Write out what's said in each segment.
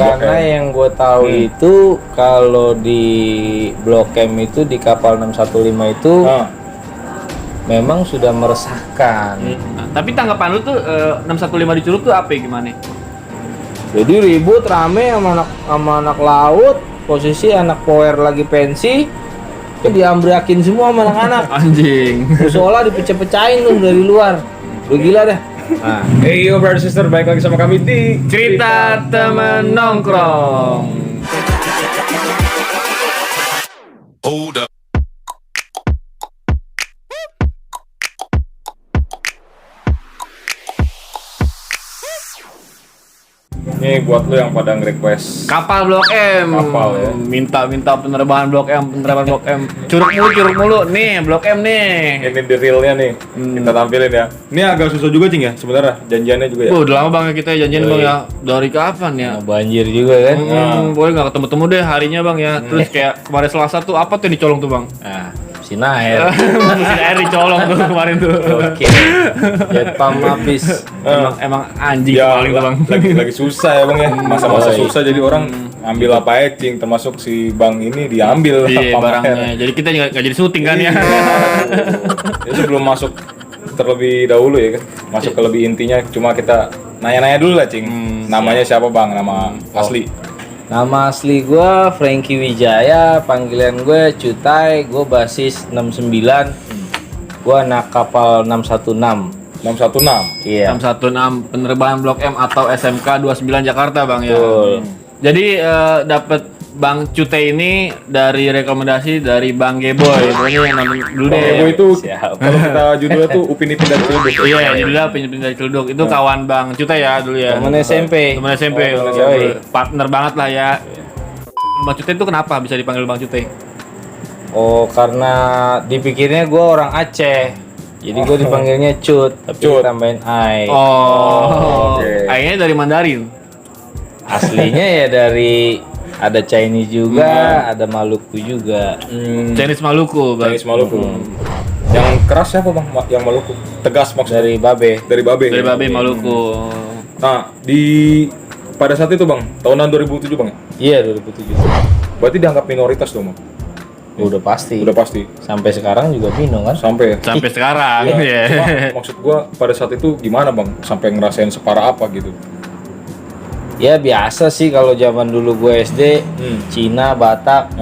Karena yang gue tahu itu kalau di Blok M itu di kapal 615 itu memang sudah meresahkan. Nah, tapi tanggapan lu tuh 615 di Curug tuh apa ya, gimana? Jadi ribut rame sama anak laut, posisi anak power lagi pensi, diambrakin semua sama anak-anak. Anjing. Musola dipecah-pecahin tuh dari luar. Lu gila dah. Nah, hey yo brother sister, balik lagi sama kami di Cerita Temen Nongkrong. Hold up. Ini buat lu yang pada nge-request Kapal Blok M. Kapal, ya. Minta penerbangan Blok M, Curug mulu. Nih, Blok M nih. ini the realnya nih, kita tampilin ya. Ini agak susah juga Cing ya sebenarnya, janjiannya juga ya. Udah lama Bang ya kita janjian Bang ya. Dari kapan ya? Nah, banjir juga kan. Boleh nggak ketemu deh harinya Bang ya. Terus kayak kemarin Selasa tuh apa tuh yang dicolong tuh Bang? Nah, Sinair. Mesin air dicolong tuh kemarin tuh. Oke. Jet pump habis. Emang anjing Ya, paling tuh Bang. lagi susah ya Bang ya. Masa-masa susah jadi orang ambil apa aja Cing, termasuk si Bang ini diambil Iya apa barangnya. Jadi kita nggak jadi syuting kan ya. Ya sebelum masuk terlebih dahulu ya kan, masuk ke lebih intinya, cuma kita nanya-nanya dulu lah Cing. Namanya siapa Bang? Nama asli? Nama asli gue Frankie Wijaya, panggilan gue Cutai, gue basis 69. Gue anak kapal 616. 616. Iya. 616 penerbangan Blok M atau SMK 29 Jakarta Bang ya. Betul. Jadi dapat Bang Cute ini dari rekomendasi dari Bang Geboy. Pokoknya yang namanya dulu deh. Ebo itu Siap. kalau kita judulnya tuh Upin Ipin dari Ciledug. Iya, judulnya pindah dari Ciledug. Itu kawan Bang Cute ya dulu ya. Temen SMP. Temen SMP. Oh, temen SMP. Partner banget lah ya. Bang Cute itu kenapa bisa dipanggil Bang Cute? Oh, karena dipikirnya gue orang Aceh. Jadi gue dipanggilnya Cut, tapi Cut. tambahin Ai. Oh, Oke. kayaknya dari Mandarin. Aslinya ya dari ada Chinese juga, ada Maluku juga. Chinese Maluku, Bang. Chinese Maluku. Yang keras siapa Bang? Yang Maluku. Tegas maksudnya. Dari Babe. Dari Babe. Dari Babe Maluku. Nah, pada saat itu Bang, tahunan 2007 Bang ya? Iya 2007. Berarti dianggap minoritas dong Bang? Udah pasti. Udah pasti. Sampai sekarang juga Pino kan. Sampai ya? Sampai sekarang Iya. ya. Cuma maksud gua pada saat itu gimana Bang? Sampai ngerasain separah apa gitu? Ya biasa sih kalau zaman dulu gue SD, Cina, Batak,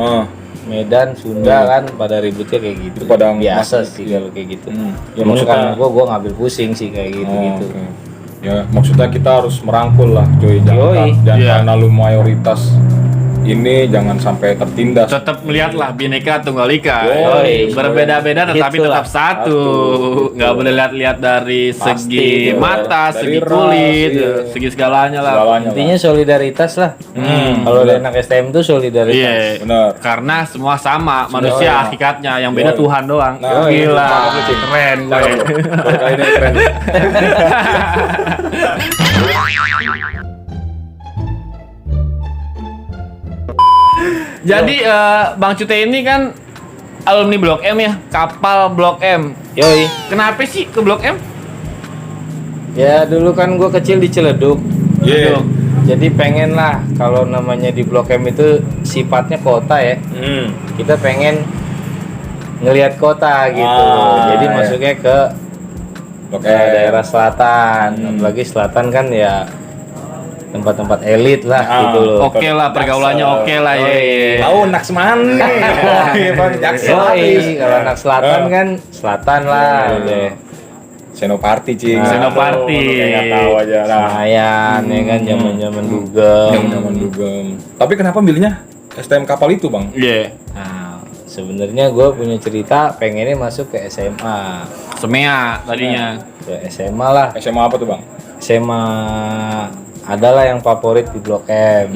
Medan, Sunda kan pada ributnya kayak gitu. Itu pada biasa mas- sih kalau kayak gitu. Ya, Ya maksudnya- maksudnya gue ngambil pusing sih kayak gitu. Oke. Ya maksudnya kita harus merangkul lah Joy. Yoi. Jangan Iya. karena lu mayoritas ini jangan sampai tertindas. Tetap melihatlah Bhinneka Tunggal Ika. Yoi. Berbeda-beda tetapi Itulah. tetap satu. Nggak boleh lihat-lihat dari segi Pasti. mata, Dari segi ras, kulit, iya. segi segalanya lah. Segalanya Intinya solidaritas lah. Kalau dari anak STM tuh solidaritas. Iya. Benar. Karena semua sama manusia sama. hakikatnya, yang beda Yoi. Tuhan doang. Nah, Gila, mantap lu, Cing. keren gue. Cakep, bro. Baru kali ini keren. Jadi Bang Cute ini kan alumni Blok M ya, kapal Blok M. Yoi. Kenapa sih ke Blok M? Ya dulu kan gue kecil di Ciledug. Iya. Jadi pengen lah kalau namanya di Blok M itu sifatnya kota ya. Kita pengen ngelihat kota gitu. Jadi iya. masuknya ke Blok daerah selatan. Apalagi selatan kan ya tempat-tempat elit lah gitu loh. Oke lah, pergaulannya oke lah ya. Tahu nak seman nih. Oke, Bang Jaksel. Yoi, kalau anak selatan kan selatan lah udah. Senoparty Cing. Senoparty. Kayak nggak tahu aja. Nah, Senayan ya kan zaman-zaman dugem. zaman dugem. Tapi kenapa milihnya STM kapal itu Bang? Iya. Nah, sebenarnya gue punya cerita pengennya masuk ke SMA. Semea tadinya. Ke SMA lah. SMA apa tuh Bang? SMA adalah yang favorit di Blok M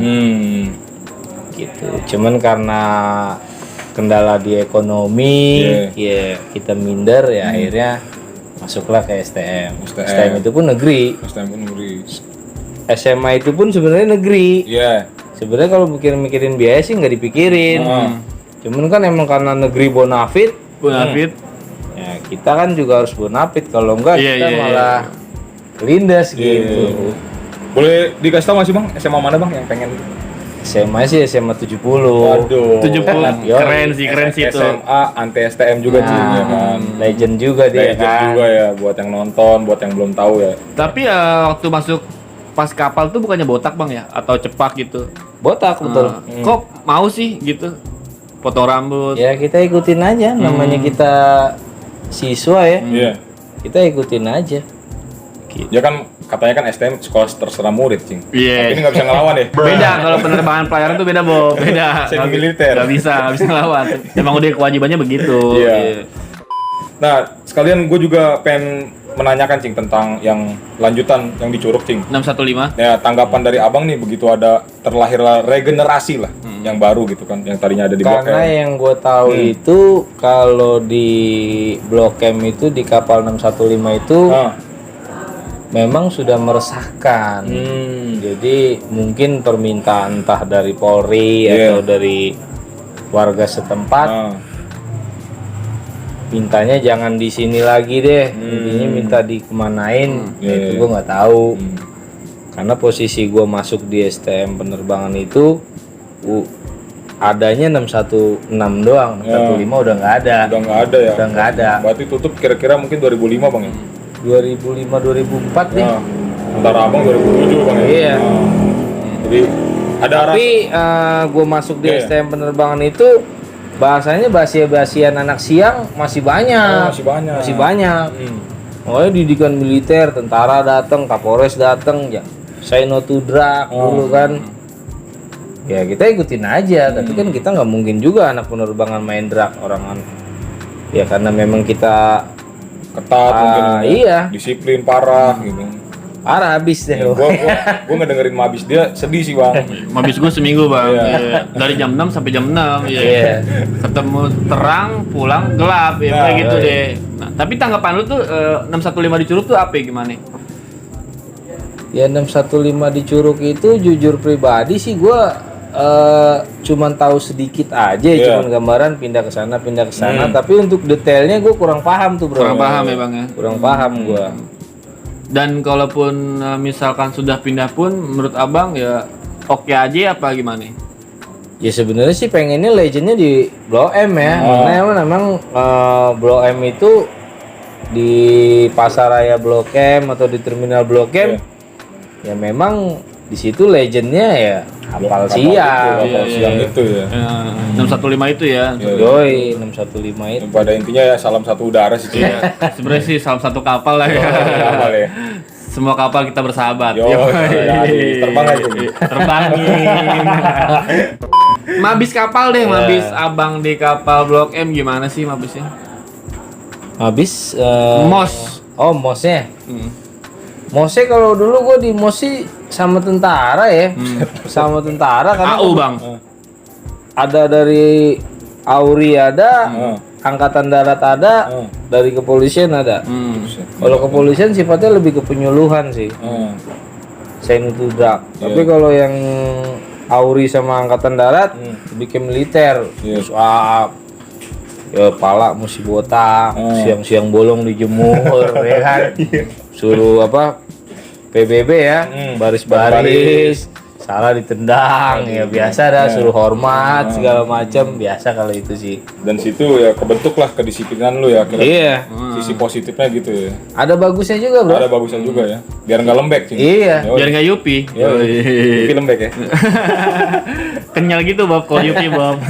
gitu. Cuman karena kendala di ekonomi, ya kita minder ya akhirnya masuklah ke STM. STM itu pun negeri. STM pun negeri. SMA itu pun sebenarnya negeri. Iya. Sebenarnya kalau mikirin biaya sih nggak dipikirin. Cuman kan emang karena negeri bonafit, Bonafit. ya kita kan juga harus bonafit. Kalau enggak Iya, kita iya, malah kelindas gitu. Boleh dikasih tahu masih bang SMA mana bang yang pengen? SMA sih SMA 70. Waduh. 70 Yoi. keren sih itu. SMA anti STM juga sih ya kan. Legend juga dia Legend kan. juga ya buat yang nonton, buat yang belum tahu ya. Tapi waktu masuk pas kapal tuh bukannya botak bang ya? Atau cepak gitu? Botak betul. Kok mau sih gitu? Potong rambut. Ya kita ikutin aja, namanya kita siswa ya. Iya. Kita ikutin aja. Ya kan katanya kan STM sekolah terserah murid, cing. Iya. Ini nggak bisa ngelawan ya. Beda kalau penerbangan pelayaran tuh beda, Bob. Beda. Semi militer. Nggak bisa ngelawan. Emang udah kewajibannya begitu. Iya. Nah, sekalian gue juga pengen menanyakan cing tentang yang lanjutan yang di Curug, cing. 615. Ya, tanggapan dari abang nih begitu ada terlahirlah regenerasi lah yang baru gitu kan, yang tadinya ada di Blok Karena M. yang gue tahu itu kalau di Blok M itu di kapal 615 itu Ah. memang sudah meresahkan. Jadi mungkin permintaan entah dari Polri Iya. atau dari warga setempat Ah. mintanya jangan di sini lagi deh. Intinya minta dikemanain. Iya, Itu iya. gue nggak tahu. Karena posisi gue masuk di STM penerbangan itu adanya 616 doang, 615 udah nggak ada. Udah nggak ada ya. Udah nggak ada. Berarti tutup kira-kira mungkin 2005 bang ya. 2005 2004 deh. Nah, antara abang 2007 bang ya. Iya. Nah, jadi ada Tapi gue masuk di Iya. STM penerbangan itu bahasanya basi-basian anak siang masih banyak. masih banyak. Masih banyak. Makanya didikan militer, tentara datang, Kapolres datang, ya say no to drug dulu kan. Ya kita ikutin aja, tapi kan kita nggak mungkin juga anak penerbangan main drug orang. Ya karena memang kita ketat mungkin ya. iya. Disiplin parah gitu. parah habis deh. Gua ngedengerin mabis dia sedih sih bang. Mabis gue seminggu bang. Iya. Iya. Dari jam 6 sampai jam 6. Iya. Iya. Ketemu terang, pulang gelap ya Nah, kayak gitu iya. deh. Nah, tapi tanggapan lu tuh 615 di Curug tuh apa ya, gimana? Ya 615 di Curug itu jujur pribadi sih gua cuman tahu sedikit aja, Iya. cuman gambaran pindah ke sana, tapi untuk detailnya gue kurang paham tuh bro. Kurang paham ya bang ya. Kurang paham gua. Dan kalaupun misalkan sudah pindah pun menurut abang ya oke aja apa gimana? Ya sebenarnya sih pengennya legendnya di Blok M ya, karena memang Blok M itu di Pasaraya Blok M atau di Terminal Blok M, ya memang di situ legendnya ya kapal siang. Kapal siang itu ya. 615 itu ya. Yoi 615 itu. Pada intinya ya salam satu udara sih. Cing. Iya. Sebenarnya sih salah satu kapal lah ya. Kapal ya. Semua kapal kita bersahabat. Yo, Yoi. terbang aja. Terbangin. Mabis kapal deh, mabis abang di kapal Blok M gimana sih mabisnya? Habis Mos. Oh, mosnya. Hmm. Mosnya kalau dulu gue di mos sih sama tentara ya. Sama tentara karena AU bang. ada dari Auri ada, angkatan darat ada, dari kepolisian ada. Kalau kepolisian sifatnya lebih ke penyuluhan sih. Saya itu drag. Tapi kalau yang Auri sama angkatan darat lebih ke militer. Terus ya pala mesti botak, siang-siang bolong dijemur ya kan. Suruh apa? PBB ya, baris-baris. Salah ditendang ya biasa dah, suruh hormat segala macam biasa kalau itu sih. Dan situ ya kebentuklah kedisiplinan lu ya. Iya. Sisi positifnya gitu ya. Ada bagusnya juga bro. Ada bagusnya juga ya. Biar nggak lembek sih. Iya. Biar nggak yupi. Tapi lembek ya. Kenyal gitu Bob, kalau yupi Bob.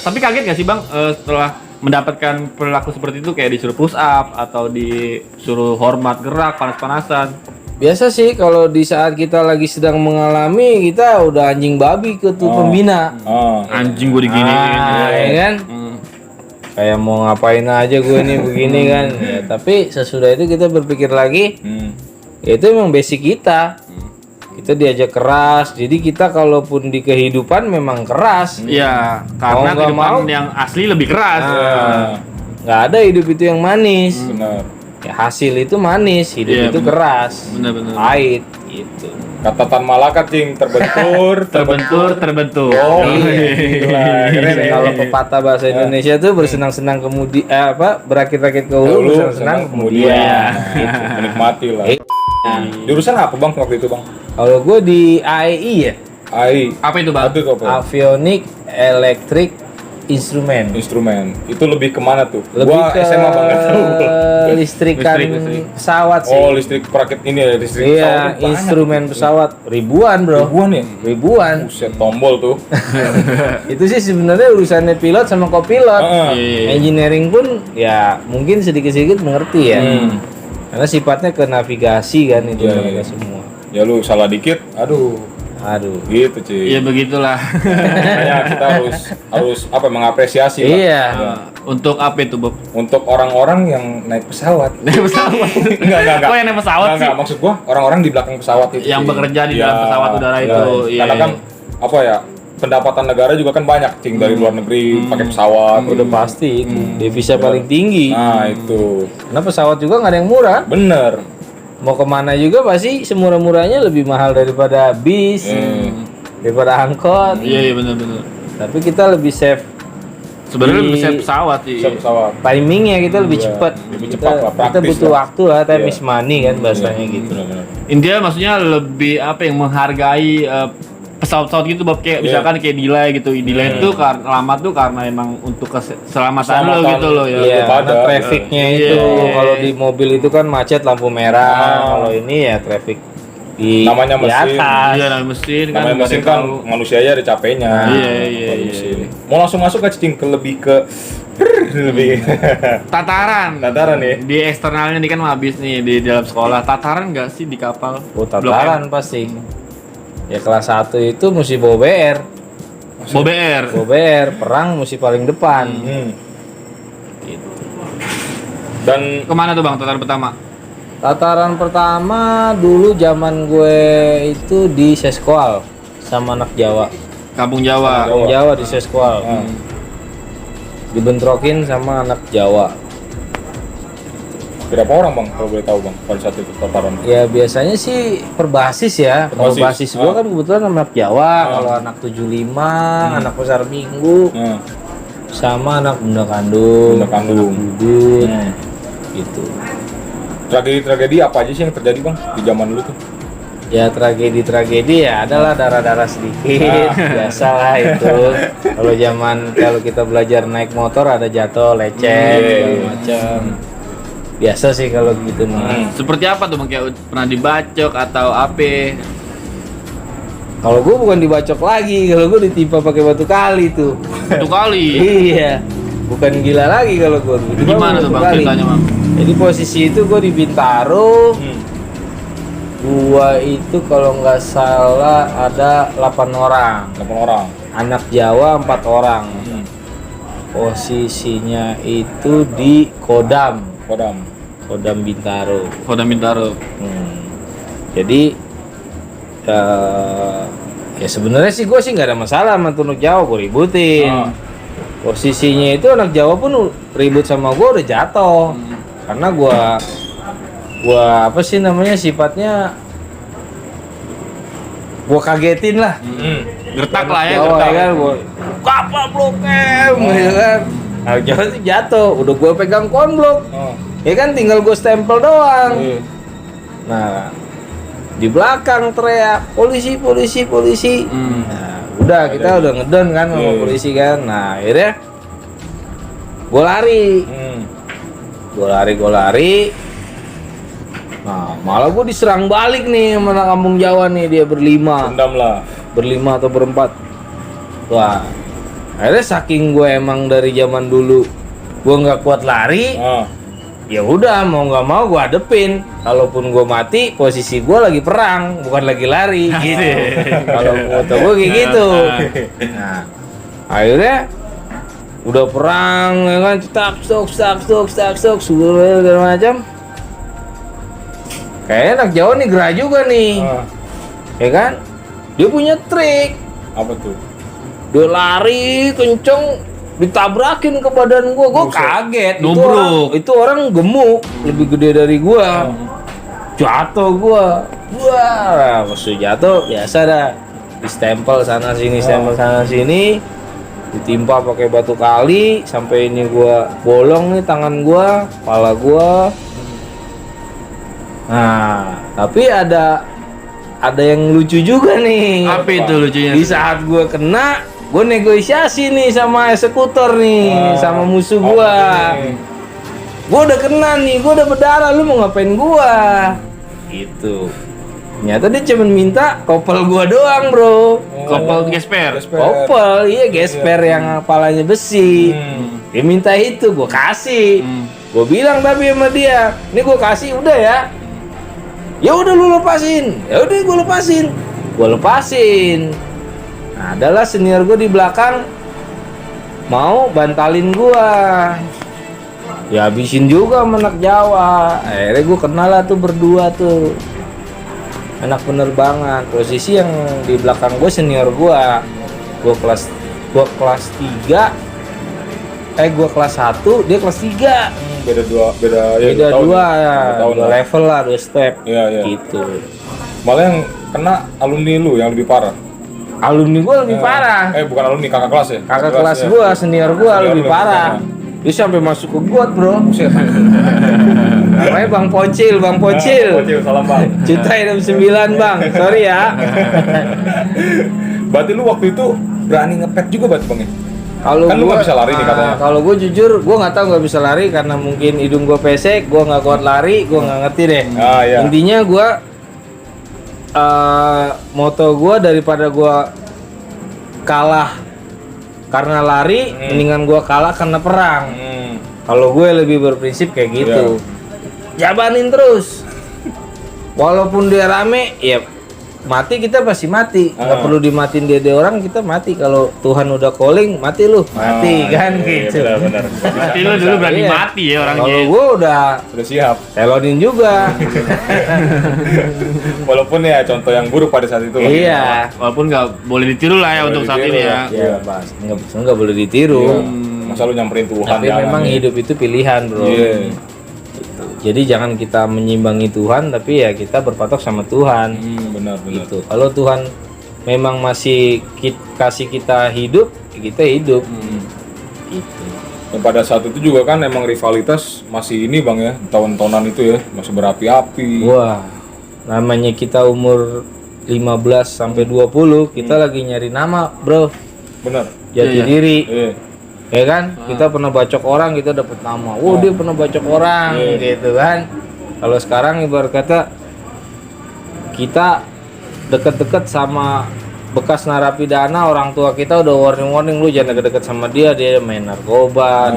Tapi kaget nggak sih bang setelah mendapatkan perilaku seperti itu kayak disuruh push up atau disuruh hormat gerak panas-panasan? Biasa sih kalau di saat kita lagi sedang mengalami kita udah anjing babi ke tuh pembina. Anjing gue diginiin. Ya kan? Kayak mau ngapain aja gue nih begini kan. Ya, tapi sesudah itu kita berpikir lagi, ya itu emang basic kita. Kita diajak keras, jadi kita kalaupun di kehidupan memang keras. Iya, karena Mau nggak kehidupan mau. yang asli lebih keras. Nggak ada hidup itu yang manis. Benar. Ya, hasil itu manis, hidup Iya, itu keras, Benar-benar. pahit gitu. Kata Tan Malaka cing, terbentur. Terbentur. Oh, gila. Keren ya. Kalau pepatah bahasa Indonesia tuh bersenang-senang kemudian berakhir-akhir ke hulu, Dulu, bersenang-senang kemudian. Gitu. Menikmati lah. Jurusan apa bang waktu itu bang? Kalau gue di AEI ya, AI. Apa itu bang? Itu apa? Avionik Electric Instrumen. Instrumen. Itu lebih kemana tuh? Lebih Gua ke SMA bang nggak tahu. listrikan Listrik. pesawat sih. Oh listrik perakit ini ya listrik pesawat Iya, tuh banyak instrumen gitu. pesawat ribuan bro. Ribuan ya? Ribuan. Buset tombol tuh. Itu sih sebenarnya urusannya pilot sama kopilot. Heeh. Iya. Engineering pun ya mungkin sedikit-sedikit mengerti ya. Karena sifatnya ke navigasi kan itu Iya, mereka iya. semua. Ya lu salah dikit, aduh. Aduh. Gitu cuy. Iya begitulah. Makanya kita harus apa mengapresiasi lah. Iya. Untuk apa itu Bob? Untuk orang-orang yang naik pesawat. Naik pesawat. Enggak. Kok yang naik pesawat sih? Enggak, maksud gua orang-orang di belakang pesawat itu. Yang Cing. bekerja di Iya, dalam pesawat udara itu, iya, Karena iya. kan apa ya? Pendapatan negara juga kan banyak, cing dari luar negeri pakai pesawat. Udah pasti itu devisa paling tinggi. Nah, itu. Karena pesawat juga nggak ada yang murah. Bener. Mau kemana juga pasti semurah-murahnya lebih mahal daripada bis, daripada angkot. Iya benar-benar. Tapi kita lebih safe. Sebenarnya Di- bisa pesawat sih. Bisa pesawat. Timingnya kita lebih Iya, cepat. lebih Kita- cepat lah, Kita praktis butuh lah. waktu lah, time Iya. is money kan bahasanya gitu. Bener-bener. Intinya maksudnya lebih apa yang menghargai pesawat-pesawat gitu Bob kayak Iya. misalkan kayak delay gitu. Delay itu karena lama tuh karena emang untuk keselamatan lo Keselamatan. gitu loh ya. Iya, pada. karena trafficnya Iya. itu kalau di mobil itu kan macet lampu merah. Kalau ini ya traffic di Namanya di mesin. atas. Iya namanya mesin kan. Namanya nggak mesin ada kan yang tahu. manusia aja ada capeknya. Iya, Kalau iya. mesin. Mau langsung masuk ke cing ke lebih ke lebih Tataran. Tataran ya. Di eksternalnya nih kan habis nih di dalam sekolah. Tataran nggak sih di kapal? Oh, Blok tataran pasti. Ya kelas 1 itu mesti bawa BR. M. BR. Bawa BR, perang mesti paling depan. Gitu. Dan Kemana tuh bang tataran pertama? Tataran pertama dulu zaman gue itu di Seskual sama anak Jawa. Kampung Jawa. Anak Jawa di Seskual. Dibentrokin sama anak Jawa. berapa orang bang kalau boleh tahu bang pada saat itu tataran? Ya biasanya sih perbasis ya. Kalau Perbasis. basis gue kan kebetulan anak Jawa, kalau anak 75, anak besar minggu, sama anak bunda kandung, Bunda kandung. anak dudut, gitu. Tragedi-tragedi apa aja sih yang terjadi bang di zaman dulu tuh? Ya tragedi-tragedi ya adalah darah-darah sedikit, biasalah itu. Kalau kita belajar naik motor ada jatuh, lecet, segala macam. Biasa sih kalau gitu mah. Seperti apa tuh bang? Kayak pernah dibacok atau apa? Kalau gue bukan dibacok lagi, kalau gue ditimpa pakai batu kali tuh. Satu kali. Iya, bukan gila lagi kalau gue. Gimana tuh bang ceritanya bang? Jadi posisi itu gue di Bintaro. Gua itu kalau nggak salah ada 8 orang. 8 orang. Anak Jawa 4 orang. Posisinya itu di Kodam Bintaro. Kodam Bintaro. Jadi ya sebenarnya sih gue sih nggak ada masalah sama anak Jawa, gue ributin. Posisinya itu anak Jawa pun ribut sama gue udah jatuh. Karena gua apa sih namanya sifatnya gua kagetin lah. Gertak lah ya. Jawa Gertak. ya kan gua kapal Blok M ya kan. Anak Jawa tuh jatuh, udah gua pegang konblok. Ya kan tinggal gua stempel doang. Nah, di belakang teriak polisi. Nah, udah kita udah ngedon kan sama polisi kan. Nah, akhirnya gua lari. Gue lari. Nah, malah gue diserang balik nih sama anak kampung Jawa nih, dia berlima atau berempat. Wah, akhirnya saking gue emang dari zaman dulu gue nggak kuat lari, ya udah mau nggak mau gue hadepin. Kalaupun gue mati, posisi gue lagi perang, bukan lagi lari. Gitu. Kalau foto gue kayak gitu. Nah, akhirnya udah perang ya kan, stok segala macam. Kayaknya anak Jawa nih gerah juga nih. Ya kan? Dia punya trik. Apa tuh? Dia lari kenceng ditabrakin ke badan gua kaget. Nubruk. Itu orang gemuk, lebih gede dari gua. Jatuh gua. Wah, maksud jatuh biasa dah. Di stempel sana sini, ditimpa pakai batu kali sampai ini gua bolong nih tangan gua, kepala gua. Nah, tapi ada yang lucu juga nih. Apa itu lucunya? Di saat gue kena, gue negosiasi nih sama eksekutor nih, sama musuh gue. Gue udah kena nih, gue udah berdarah, lu mau ngapain gue? Gitu. Ternyata dia cuma minta kopel gue doang, bro. Kopel gesper. Kopel, iya gesper yang kepalanya besi. Dia minta itu, gue kasih. Gue bilang tapi sama dia, ini gue kasih udah ya. Ya udah lu lepasin. Ya udah gue lepasin. Gue lepasin. Nah, adalah senior gue di belakang mau bantalin gue. Ya habisin juga sama anak Jawa. Akhirnya gue kenal lah tuh berdua tuh. Anak penerbangan. Posisi yang di belakang gue senior gue. Gue kelas 3. Gue kelas 1, dia kelas 3. Beda dua level lah, 2 step. Iya. Gitu. Malah yang kena alumni lu yang lebih parah. Alumni gue lebih parah. Bukan alumni, kakak kelas ya? Kakak kelas gue, senior gue lebih parah. Dia sampai masuk ke got, bro. Namanya Bang Pocil. Pocil, salam bang. Juta 69 bang, sorry ya. Berarti lu waktu itu berani ngepet juga berarti bang ya? Kalau Kan lu nggak bisa lari nih katanya. Kalau gue jujur, gue nggak tahu nggak bisa lari karena mungkin hidung gue pesek, gue nggak kuat lari, gue nggak ngerti deh. Iya. Intinya gue moto gue daripada gue kalah karena lari, mendingan gue kalah karena perang. Kalau gue lebih berprinsip kayak gitu. Jabanin terus. Walaupun dia rame, ya mati kita pasti mati. Nggak perlu dimatiin dia orang, kita mati. Kalau Tuhan udah calling, mati lu. Mati kan gitu. Benar. Berarti lu dulu berani mati ya orangnya. Kalau gue udah Sudah siap. telonin juga. Walaupun ya contoh yang buruk pada saat itu. Bang. Iya. Walaupun nggak boleh ditiru lah ya Boleh untuk saat ditiru ini ya. Ya, Bas. Nggak boleh ditiru. Masa lu nyamperin Tuhan. Tapi jangan, memang ya. hidup itu pilihan, bro. Iya. Jadi jangan kita menyimbangi Tuhan, tapi ya kita berpatok sama Tuhan. Benar. Gitu. Kalau Tuhan memang masih kasih kita hidup, ya kita hidup. Gitu. Dan pada saat itu juga kan emang rivalitas masih ini bang ya, tahun-tahunan itu ya, masih berapi-api. Wah, namanya kita umur 15 sampai 20, kita lagi nyari nama, bro. Benar. Jati diri. Iya. Ya kan? Kita pernah bacok orang, kita dapat nama. Wow, dia pernah bacok orang gitu kan. Kalau sekarang ibarat kata kita deket-deket sama bekas narapidana, orang tua kita udah warning lu jangan deket-deket sama dia main narkoba,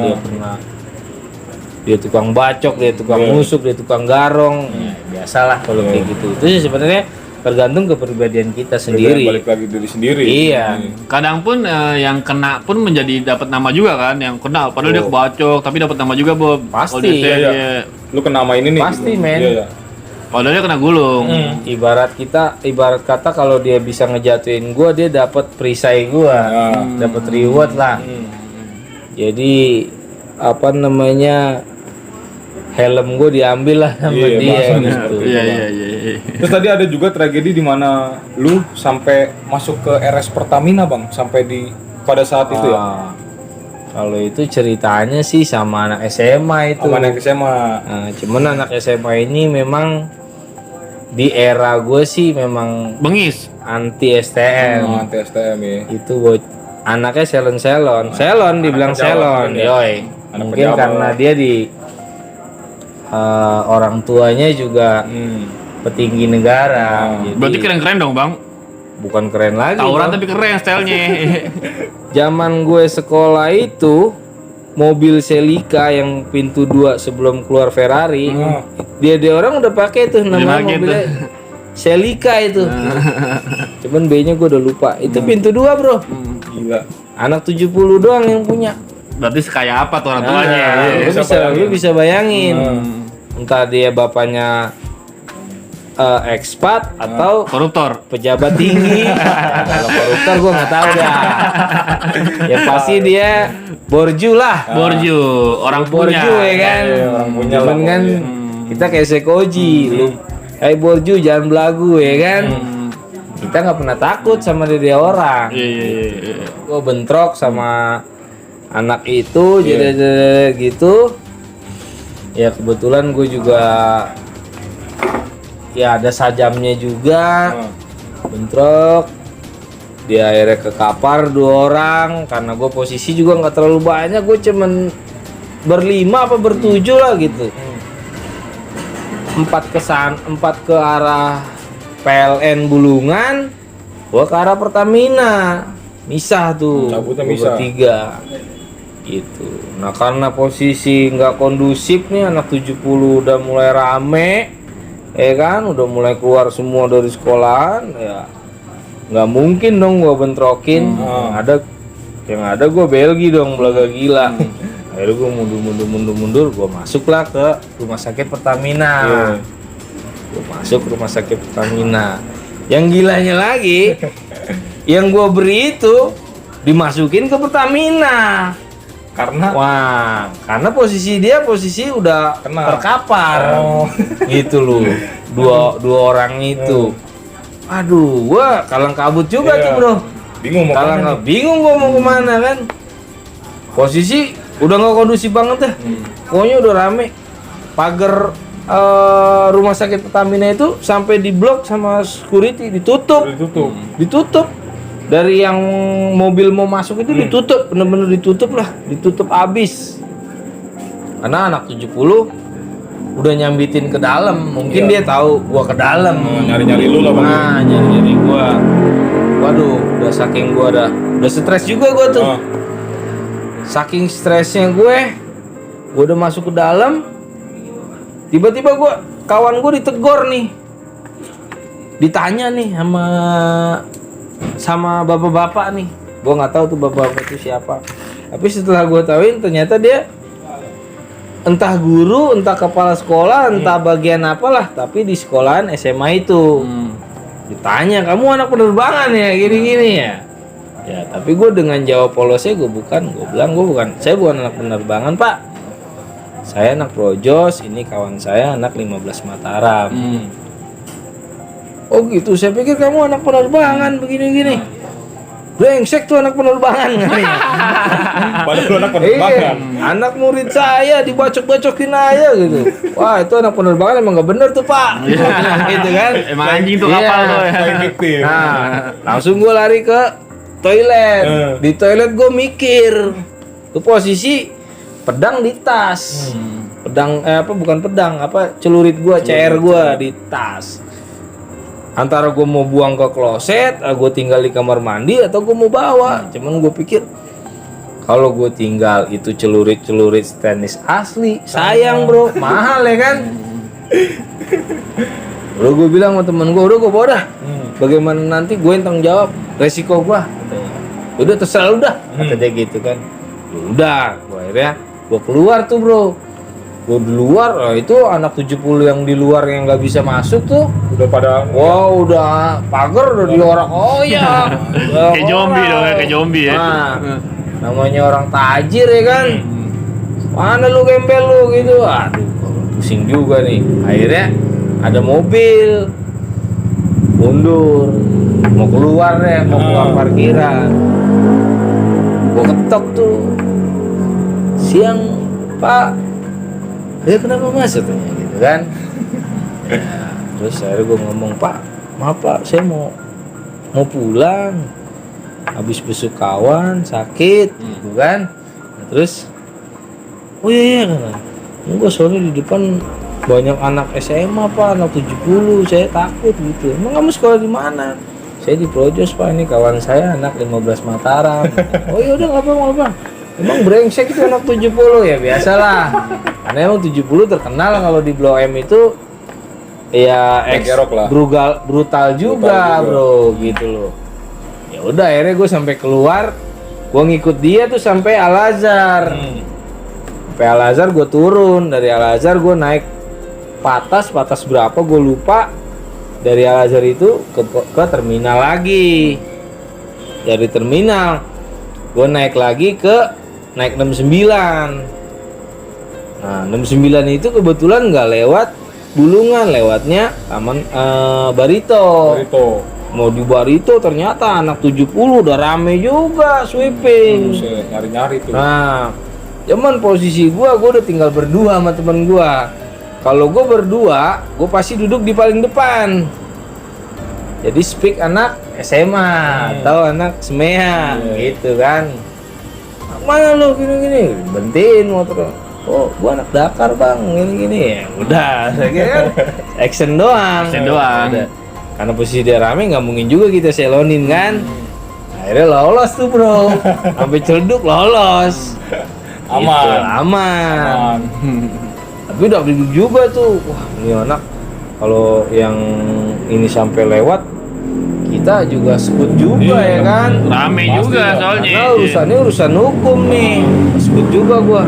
dia tukang bacok, dia tukang nusuk, dia tukang garong. Ya, biasalah kalau kayak gitu. Itu sih sebenarnya tergantung kepribadian kita sendiri. Balik lagi diri sendiri. Iya. Kadang pun yang kena pun menjadi dapat nama juga kan, yang kenal padahal dia kebacok tapi dapat nama juga Bob. Pasti. Kalau dia Iya. Lu kena nama ini nih. Pasti, gitu. men. Iya. padahal dia kena gulung. Ibarat kata kalau dia bisa ngejatuhin gua, dia dapat perisai gua, dapat reward lah. Jadi apa namanya, helm gue diambil lah sama dia bahasanya gitu. Iya. Terus tadi ada juga tragedi di mana lu sampai masuk ke RS Pertamina bang, sampai pada saat itu ya. Kalau itu ceritanya sih sama anak SMA itu. Sama anak SMA. Nah, cuman anak SMA ini memang di era gue sih memang Bengis. anti STM. Anti STM ya. Itu anaknya selon dibilang selon, yoi. Anak Mungkin pejabat. karena dia di orang tuanya juga petinggi negara. Jadi Berarti keren-keren dong bang. bukan keren lagi. Tawuran Bang. tapi keren stylenya. Zaman gue sekolah itu mobil Celica yang pintu 2 sebelum keluar Ferrari, dia orang udah pakai tuh namanya pakai mobilnya Celica itu. Cuman B-nya gue udah lupa. Itu pintu 2 bro. Gila. Anak 70 doang yang punya. Berarti sekaya apa tuh orang tuanya? Lu bisa bayangin. Entah dia bapaknya ekspat atau Koruptor. pejabat tinggi. Kalau koruptor gue nggak tahu dah. Ya pasti dia borju lah. Borju, orang punya. Borju ya kan. orang punya Cuman lah kan kita kayak Sekoji, lu borju jangan belagu ya kan. Kita nggak pernah takut sama dia orang. Iya. Gue bentrok sama anak itu jadi gitu. Ya kebetulan gue juga ya ada sajamnya juga. Bentrok. Dia akhirnya ke kapar 2 orang karena gue posisi juga nggak terlalu banyak, gue cuman berlima apa bertujuh lah gitu. 4 ke arah PLN Bulungan, gue ke arah Pertamina, misah tuh. Cabutnya Gua misah. bertiga gitu. Nah karena posisi nggak kondusif nih, anak 70 udah mulai rame, ya kan, udah mulai keluar semua dari sekolahan, ya nggak mungkin dong gua bentrokin. Yang ada gua belgi dong, belaga gila. Akhirnya gua mundur, gua masuklah ke rumah sakit Pertamina. Gua masuk rumah sakit Pertamina. Yang gilanya lagi, yang gua beri itu dimasukin ke Pertamina. Karena posisi dia udah Kena. terkapar. Gitu loh. Dua orang itu. Aduh, gua kalang kabut juga tuh, Bro. Bingung mau kemana nih? Bingung gua mau kemana kan. Posisi udah nggak kondusif banget dah. Pokoknya udah rame. Pagar rumah sakit Pertamina itu sampai diblok sama security, ditutup. Dari yang mobil mau masuk itu ditutup, bener-bener ditutup lah, ditutup abis. Karena anak 70 udah nyambitin ke dalam, mungkin dia tahu gua ke dalam. Nyari-nyari lu lah, Bang. Nah, nyari-nyari gua. Waduh, udah saking gua udah stres juga gua tuh. Saking stresnya gue udah masuk ke dalam. Tiba-tiba kawan gue ditegur nih. Ditanya nih sama bapak-bapak nih. Gue nggak tahu tuh bapak-bapak itu siapa. Tapi setelah gue tahuin ternyata dia entah guru, entah kepala sekolah, entah bagian apalah, tapi di sekolahan SMA itu. Ditanya, "Kamu anak penerbangan ya, gini-gini ya?" Ya, tapi gue dengan jawab polosnya gue bilang gue bukan. Saya bukan anak penerbangan, Pak. Saya anak Projos, ini kawan saya anak 15 Mataram. Oh gitu, saya pikir kamu anak penerbangan begini-gini. Brengsek tuh anak penerbangan. Padahal anak penerbangan. Iya, anak murid saya dibacok-bacokin aja gitu. Wah, itu anak penerbangan emang gak bener tuh, Pak. Gitu kan. Emang anjing tuh kapal tuh ya. Paling fiktif. Nah, langsung gue lari ke toilet. Di toilet gue mikir. Tuh posisi pedang di tas. Celurit gue, CR gue di tas. Antara gue mau buang ke kloset, gue tinggal di kamar mandi, atau gue mau bawa. Cuman gue pikir kalau gue tinggal itu celurit stainless asli, sayang bro, mahal ya kan. Udah gue bilang sama temen gue, udah gue bawa dah. Bagaimana nanti gue yang tanggung jawab resiko gue. Udah terserah udah, kata dia gitu kan. Udah, gue akhirnya gue keluar tuh bro. Gue di luar, itu anak 70 yang di luar yang nggak bisa masuk tuh. Udah pada Udah pagar udah diorak-oyak. Kayak zombie dong, kayak zombie ya. Nah, namanya orang tajir ya kan. Mana lu gembel lu gitu. Aduh, pusing juga nih. Akhirnya ada mobil mundur, mau keluar deh, mau keluar parkiran. Gua ketok tuh. Siang, Pak. Ya kenapa mas? Katanya gitu kan. Nah, terus akhirnya gue ngomong, Pak, maaf Pak, saya mau pulang. Habis besuk kawan, sakit, gitu kan. Nah, terus, oh iya kan. Enggak, soalnya di depan banyak anak SMA Pak, anak 70, saya takut gitu. Emang kamu sekolah di mana? Saya di Projos Pak, ini kawan saya anak 15 Mataram. Oh iya udah nggak apa-apa. Emang brengsek itu anak 70 ya biasalah. Karena emang 70 terkenal kalau di Blok M itu ya brutal juga bro gitu loh. Ya udah akhirnya gue sampai keluar, gue ngikut dia tuh sampai Al-Azhar. Sampai Al-Azhar gue turun, dari Al-Azhar gue naik patas berapa gue lupa. Dari Al-Azhar itu ke terminal lagi. Dari terminal gue naik lagi naik 69. Nah 69 itu kebetulan nggak lewat Bulungan, lewatnya Taman Barito. Mau di Barito ternyata anak 70 udah rame juga sweeping. Nyari-nyari tuh. Nah cuman posisi gua udah tinggal berdua sama temen gua. Kalau gue berdua, gue pasti duduk di paling depan. Jadi speak anak SMA atau anak SMEA gitu kan. Mana lu gini-gini, bentin motor. Oh, gua anak Dakar bang, gini-gini ya. Udah, saya kira kan action doang. Action doang. Udah. Karena posisi dia rame, nggak mungkin juga kita selonin kan. Akhirnya lolos tuh bro, sampai celduk lolos. Aman. Gitu, aman. Tapi udah duduk juga tuh. Wah, ini anak kalau yang ini sampai lewat, kita juga sebut juga ya kan. Rame Pasti juga ya. soalnya. Karena urusannya urusan hukum nih. Sebut juga gua.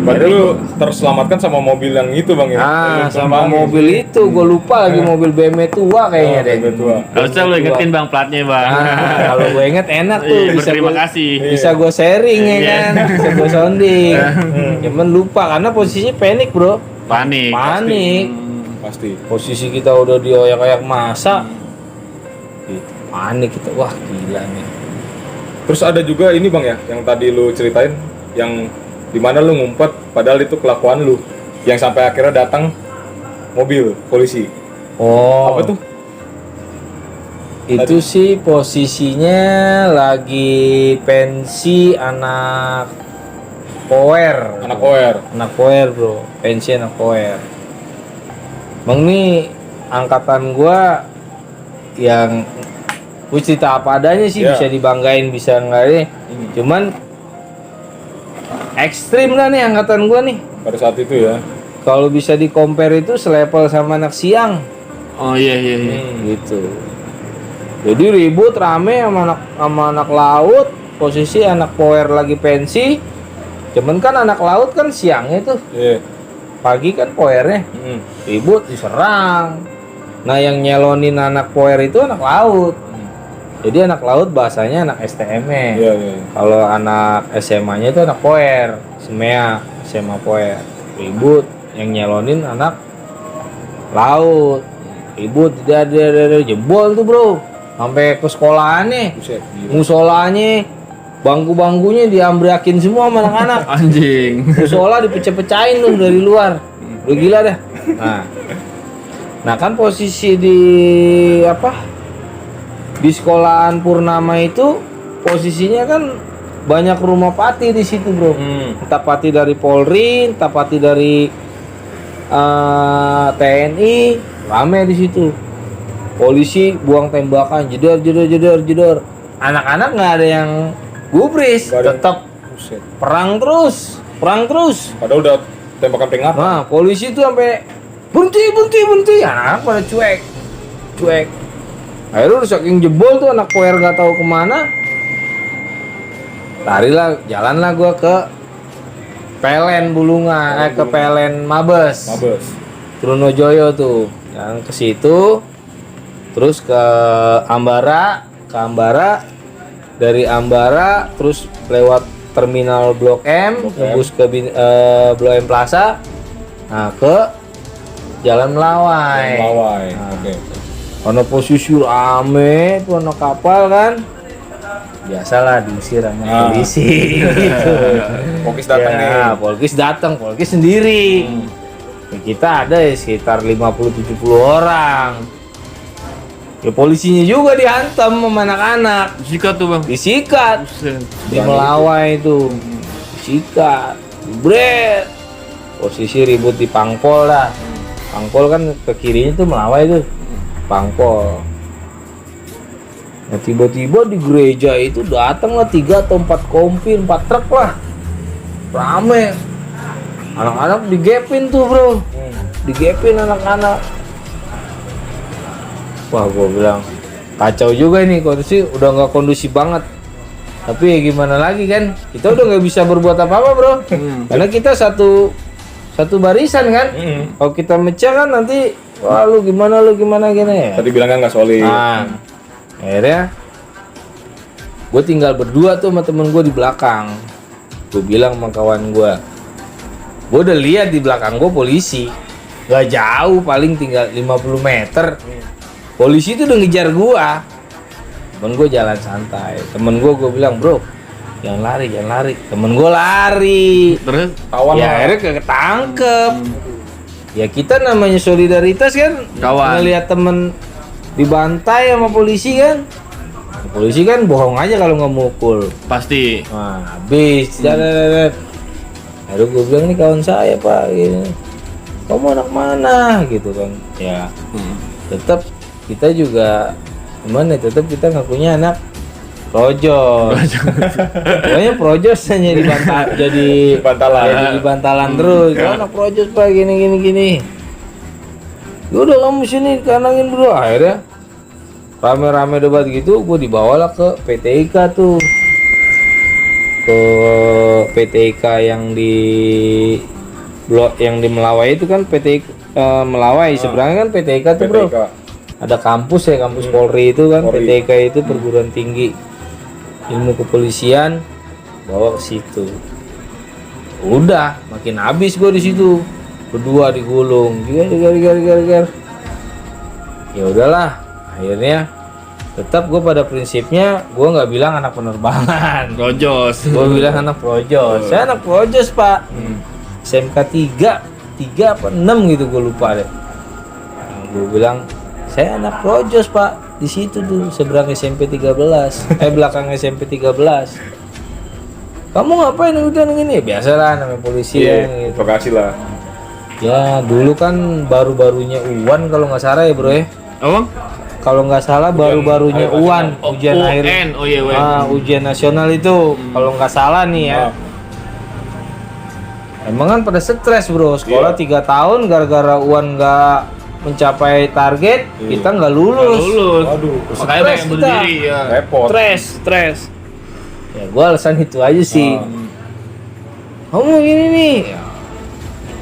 Berarti lu terselamatkan sama mobil yang itu bang ya? Yang Sama tumpangin. mobil itu gua lupa lagi mobil BMW tua kayaknya deh. BMW tua. Harusnya lu ingetin bang platnya bang. Kalau gue inget enak tuh, Iya, berterima gua- kasih. bisa gue sharing ya Iya. kan, bisa gue sounding. Cuman lupa karena posisinya panik bro, Panik. panik. Pasti. Posisi kita udah dioyak-oyak masa, gitu. Panik kita, wah gila nih. Terus ada juga ini bang ya, yang tadi lu ceritain, yang dimana lu ngumpet, padahal itu kelakuan lu, yang sampai akhirnya datang mobil polisi. Oh, Apa tuh? itu sih posisinya lagi pensi anak power. Anak OR. Anak power bro, pensi anak power. Bang nih angkatan gua yang gua cerita apa adanya sih, Ya. bisa dibanggain bisa enggak nih. Cuman ekstrim lah nih angkatan gua nih. Pada saat itu ya. Kalau bisa di compare itu selevel sama anak siang. Oh iya iya iya. Gitu. Jadi ribut rame sama anak laut, posisi anak power lagi pensi. Cuman kan anak laut kan siangnya tuh, Iya. pagi kan powernya. Ribut diserang. Nah yang nyelonin anak power itu anak laut. Jadi anak laut bahasanya anak STM-nya. Iya, iya. Kalau anak SMA-nya itu anak power, SMEA, SMA power. Ribut yang nyelonin anak laut. Ribut dia jebol tuh bro. Sampai ke sekolahannya, Buset, gila. musolanya, bangku-bangkunya diambrakin semua sama anak-anak. Anjing. Musola dipecah-pecahin tuh dari luar. Udah gila dah. Nah kan posisi di apa? Di sekolahan Purnama itu posisinya kan banyak rumah pati di situ, bro. Entah pati dari Polri, entah pati dari TNI, rame di situ. Polisi buang tembakan, jedor. Anak-anak nggak ada yang gubris, Nggak ada yang- tetap Buset. perang terus. Padahal udah tembakan peringatan. Nah, polisi itu sampai berhenti. Anak pada cuek. Akhirnya udah saking jebol tuh anak power gak tahu kemana. Jalanlah gua ke Pelen Bulungan, ke Pelen Mabes. Trunojoyo tuh. Yang ke situ, terus ke Ambara, dari Ambara terus lewat terminal Blok M, tembus ke Blok M Plaza. Nah, ke Jalan Melawai. Nah, Oke. ono posisi rame tuh ono kapal kan. Biasalah diusir sama polisi gitu. Polkis datang nih. Polkis datang, polkis sendiri. Ya, kita ada ya sekitar 50-70 orang. Ya polisinya juga dihantam sama anak-anak. Sikat tuh bang. Disikat Buset. di Melawai itu. Disikat. Bret. Posisi ribut di Pangpol dah. Pangpol kan ke kirinya tuh Melawai tuh. Pangpol. Nah tiba-tiba di gereja itu datanglah 3 atau 4 kompi, 4 truk lah. Rame. Anak-anak digepin tuh bro. Digepin anak-anak. Wah gua bilang kacau juga nih, kondisi udah nggak kondusif banget. Tapi ya gimana lagi kan, kita udah nggak bisa berbuat apa-apa bro. Karena kita satu barisan kan. Kalau kita mecah kan nanti, wah lu gimana gini ya. Tadi bilang kan nggak solid. Nah, akhirnya gue tinggal berdua tuh sama temen gue di belakang. Gue bilang sama kawan gue udah lihat di belakang gue polisi, gak jauh paling tinggal 50 meter. Polisi itu udah ngejar gue. Temen gue jalan santai. Temen gue bilang bro, jangan lari. Temen gue lari. Terus Tawan Ya lah. akhirnya ketangkep. Ya kita namanya solidaritas kan. Kawan. Ngelihat temen dibantai sama polisi kan. Polisi kan bohong aja kalau nggak mukul. pasti. Nah, habis. Akhirnya gue bilang nih kawan saya pak, gini. Kamu anak mana gitu kan? Ya, tetap kita juga gimana? Tetap kita ngakunya anak projos. Pokoknya projos hanya jadi bantalan terus. Kau anak projos pak, gini. Ya udah kamu sini kanangin bro. Akhirnya rame-rame debat gitu, gue dibawalah ke PTIK tuh. Ke PTIK yang di blok yang di Melawai itu kan PTIK Melawai seberangnya kan PTIK tuh bro. PTIK. Ada kampus ya, kampus Polri itu kan. Polri. PTIK itu perguruan tinggi ilmu kepolisian, bawa ke situ. Udah makin habis gue di situ, berdua digulung, gar. Ya udahlah, akhirnya tetap gue pada prinsipnya gue nggak bilang anak penerbangan. Rojos. Gue bilang anak projos. Saya anak projos pak. SMK 3 apa 6 gitu gue lupa deh. Nah, gue bilang saya anak projos pak. Di situ tuh seberang SMP 13. Belakang SMP 13. Kamu ngapain udah gini? Biasalah namanya polisi Iya, kan, gitu. provokasi lah. Ya dulu kan baru-barunya UAN kalau nggak salah ya bro ya. Oh, Bang? Kalau nggak salah baru-barunya air UAN, ujian air. UN. Oh iya, UN. Ujian nasional itu kalau nggak salah nih ya. Emang kan pada stres bro, sekolah 3 tahun gara-gara UAN nggak mencapai target, kita nggak lulus. Waduh, Makanya banyak yang bunuh kita. diri ya. repot. Stres. Ya gua alasan itu aja sih. Kamu gini nih.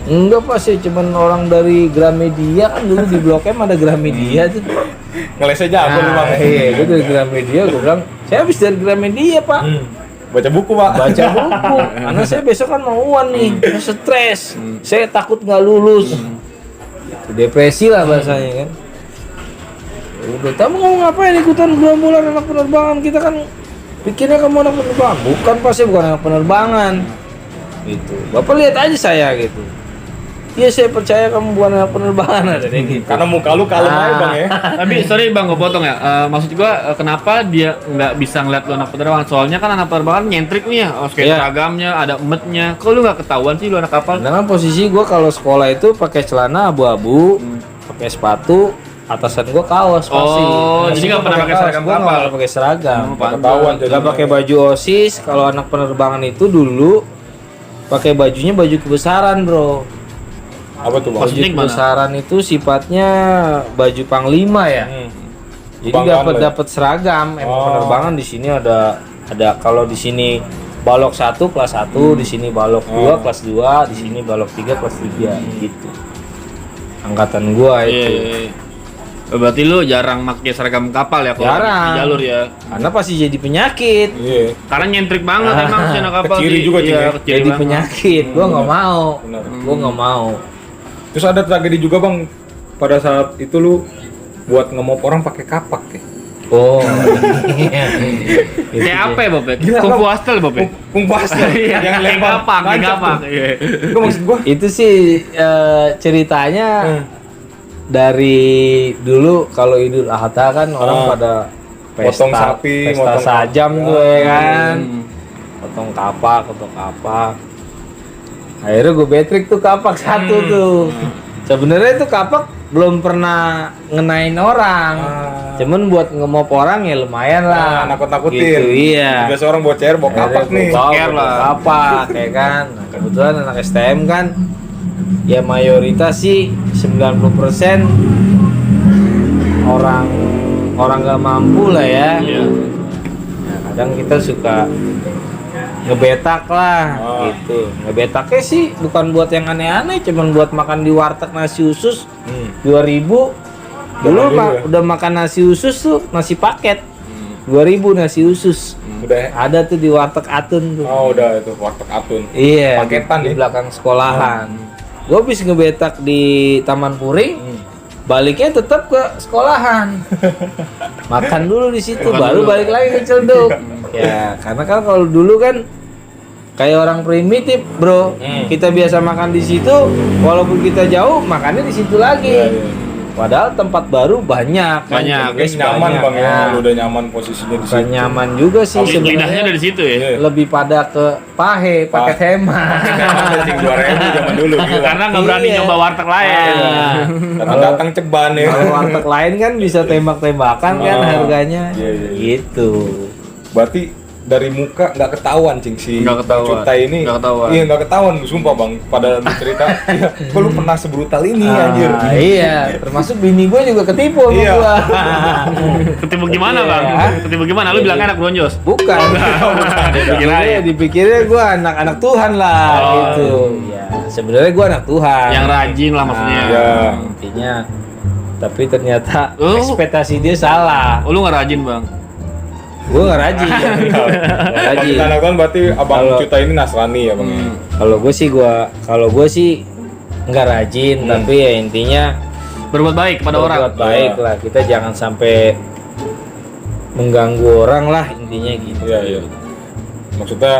Enggak pak sih, cuman orang dari Gramedia kan dulu di Blok M ada Gramedia tuh. Ngelesnya jago lu bang. Iya, gue dari Gramedia, gue bilang saya habis dari Gramedia pak. Baca buku pak. Baca buku, karena saya besok kan mau UAN nih, saya stres, saya takut nggak lulus, Gitu, depresi lah bahasanya kan. Udah, kamu mau ngapain ikutan gerombolan anak penerbangan? Kita kan pikirnya kamu anak penerbangan, bukan pasti bukan anak penerbangan, gitu. Bapak lihat aja saya gitu. Iya saya percaya kamu bukan anak penerbangan ada deh gitu. Karena muka lu kalem aja bang ya. Tapi sorry bang, gue potong ya. Maksud gua kenapa dia nggak bisa ngeliat lu anak penerbangan? Soalnya kan anak penerbangan nyentrik nih ya. Kayak Iya. seragamnya, ada emetnya. Kok lu nggak ketahuan sih lu anak kapal? Karena posisi gue kalau sekolah itu pakai celana abu-abu, pakai sepatu, atasan gue kaos pasti. Oh, Nah, jadi gua nggak pernah pakai kaos, seragam gua nggak kapal? pernah pakai seragam. Ketahuan jadi. Gak pakai baju OSIS. Kalau anak penerbangan itu dulu pakai bajunya baju kebesaran bro. Apa tuh bang? Baju Maksudnya gimana? kebesaran itu sifatnya baju panglima ya. Jadi Kebanggaan lo ya? dapat seragam. Emang Oh. penerbangan di sini ada kalau di sini balok 1 kelas 1, di sini balok 2 kelas 2, di sini balok 3 kelas 3 gitu. Angkatan gua Iya, itu. iya, iya. Berarti lu jarang pakai seragam kapal ya kalau Jarang. di jalur ya? Karena pasti jadi penyakit. Iya. Karena nyentrik banget emang si anak kapal. Keciri sih. juga, Cing, Iya, ya? keciri Jadi banget. penyakit. Gua nggak mau. Benar. Gua nggak mau. Terus ada tragedi juga bang. Pada saat itu lu buat ngemop orang pakai kapak ya. Oh. Kayak apa ya Bob? Gila, Kung fu Bang. hustle Bob ya? Kung pasti. Iya, Yang kayak lempar. gampang, kayak nancap gampang. tuh. Iya. Gua maksud gua. Itu sih ceritanya dari dulu kalau Idul Adha kan orang pada pesta, Potong sapi, pesta motong sajam kapak. tuh ya kan. Potong kapak. Akhirnya gue betrik tuh kapak satu tuh. Sebenarnya itu kapak belum pernah ngenain orang. Cuman buat ngemop orang ya lumayan lah. Nakut-nakutin. Gitu, iya. Biasa orang bawa cair, bawa kapak nih. Ceker lah. Kapak ya kan. Nah, kebetulan anak STM kan ya mayoritas sih 90% orang nggak mampu lah ya. Iya. Nah, kadang kita suka ngebetak lah gitu. Ngebetaknya sih bukan buat yang aneh-aneh, cuman buat makan di warteg nasi usus 2000. Dulu Zaman dulu Pak, ya? udah makan nasi usus tuh nasi paket 2000 nasi usus. Udah. Ada tuh di warteg Atun tuh. Oh udah itu warteg Atun. Iya, Paketan di ya? belakang sekolahan. Gue habis ngebetak di Taman Puring, baliknya tetap ke sekolahan. Makan dulu di situ, baru balik lagi ke Celduk. Ya, karena kan kalau dulu kan kayak orang primitif, bro. Kita biasa makan di situ, walaupun kita jauh, makannya di situ lagi. Iya, iya. Padahal tempat baru banyak. Kan? Banyak. Mungkin nyaman bang ya, lu udah nyaman posisinya di Bukan situ. nyaman juga sih Lidahnya sebenarnya. dari situ ya. Iya. Lebih pada ke pahe, paket hemat. Cing 2.000 zaman dulu gila. Karena nggak berani Iya. nyoba warteg lain. Datang ceban ya. Kalau warteg lain kan bisa tembak-tembakan kan Ah. harganya. Iya, iya, iya. Gitu. Berarti dari muka nggak ketahuan cing si Nggak ketahuan. Cutai ini. Nggak ketahuan. Iya nggak ketahuan, sumpah bang. Pada lu cerita, iya, kok lu pernah sebrutal ini anjir. Iya, termasuk bini gue juga ketipu sama Iya. gua. Ketipu gimana Iya. bang? Ketipu gimana? Lu bilangnya anak bronjos? Bukan. Dipikirnya gue anak-anak Tuhan lah Oh. gitu. Ya, sebenarnya gue anak Tuhan. Yang rajin lah maksudnya. Iya. Intinya. Tapi ternyata Oh. ekspektasi dia salah. Oh, lu nggak rajin bang? Gue nggak rajin. Nggak rajin. Anak kan berarti abang Kalau- Cutai ini Nasrani ya bang. Kalau gue sih nggak rajin, tapi ya intinya Berbuat baik kepada orang. berbuat baik lah. Kita jangan sampai mengganggu orang lah intinya gitu. Iya iya. Maksudnya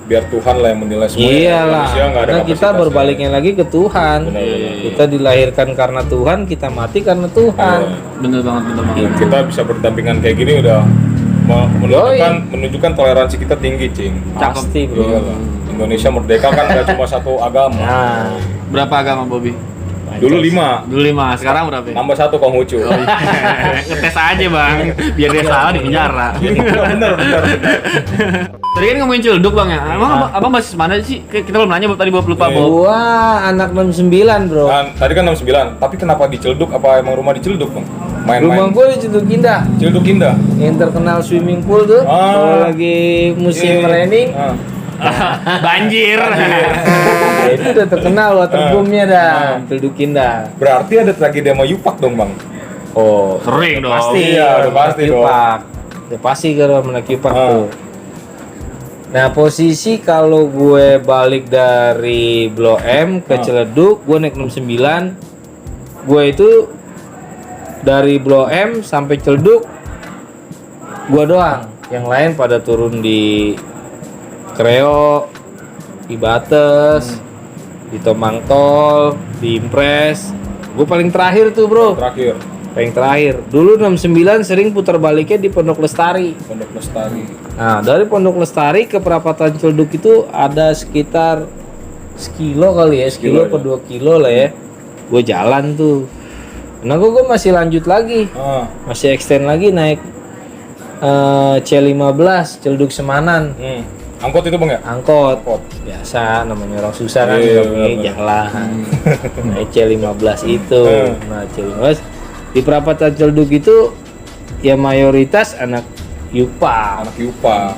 biar Tuhan lah yang menilai semua. Iyalah, Manusia nggak ada karena kita kapasitasnya. berbaliknya lagi ke Tuhan. Benar-benar. Kita dilahirkan karena Tuhan, kita mati karena Tuhan. Iya. Bener banget, bener banget. Dan kita bisa berdampingan kayak gini udah menunjukkan toleransi kita tinggi, cing. Pasti bro. Iyalah. Indonesia merdeka kan nggak cuma satu agama. Nah, Berapa agama Bobby? Dulu 5, Dulu 5, sekarang berapa? Ya? nambah 1 Konghucu. Ngetes aja bang, biar dia salah di penjara. Bener. Tadi kan ngomongin Ciledug bang ya, emang abang basis mana sih? Kita belum nanya tadi Bob lupa Iya. Bob. gua anak 69 bro. Nah, tadi kan 69, tapi kenapa di Ciledug? Apa emang rumah di Ciledug, Bang? Rumah Main-main. gua di Ciledug Indah, Ciledug Indah. yang terkenal swimming pool tuh. Ah. Kalau lagi musim Iya. training, Banjir. ya itu udah terkenal waterboomnya dah. Ciledug Indah. Berarti ada tragedi sama Yupak dong, Bang. Oh, Sering dong. pasti. Iya, udah pasti dong. Yupak. Ya pasti kalau menak Yupak Ah. tuh. Nah, posisi kalau gue balik dari Blok M ke Ciledug, gue naik 69. Gue itu dari Blok M sampai Ciledug gue doang. Yang lain pada turun di Kreo, di Bates, di Tomang Tol, di Impres. Gue paling terakhir tuh, bro. Terakhir, Paling terakhir. Dulu 69 sering putar baliknya di Pondok Lestari. Pondok Lestari. Nah, dari Pondok Lestari ke perapatan Ciledug itu ada sekitar sekilo kali ya, sekilo Sekilo, per 2 kilo lah ya. Gue jalan tuh. Nah, gue masih lanjut lagi, masih extend lagi naik C15 Ciledug Semanan, Angkot itu, Bang ya? angkot. Angkot. Biasa, namanya orang susah kan, Iya, nggak punya benar-benar. jalan. Naik C15 itu. Nah, C15 di perapatan Ciledug itu ya mayoritas anak Yupa. Anak Yupak.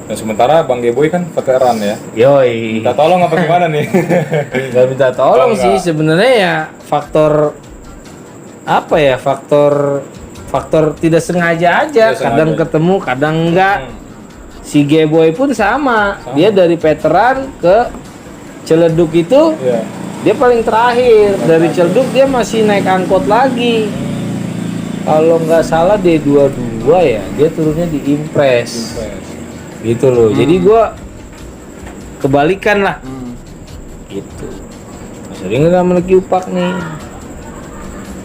Dan sementara Bang Geboy kan veteran ya. Yoi. Minta tolong apa gimana nih? Gak minta tolong Oh, sih enggak. sebenarnya ya faktor apa ya, faktor tidak sengaja aja. Tidak Kadang sengaja. ketemu kadang enggak. Si Geboy pun sama. Dia dari veteran ke Ciledug itu Iya. dia paling terakhir. Dari Ciledug dia masih naik angkot lagi. Kalau nggak salah D22 ya, dia turunnya di Impres. Gitu loh. Jadi gua kebalikan lah. Gitu. Sering nggak anak Yupak nih.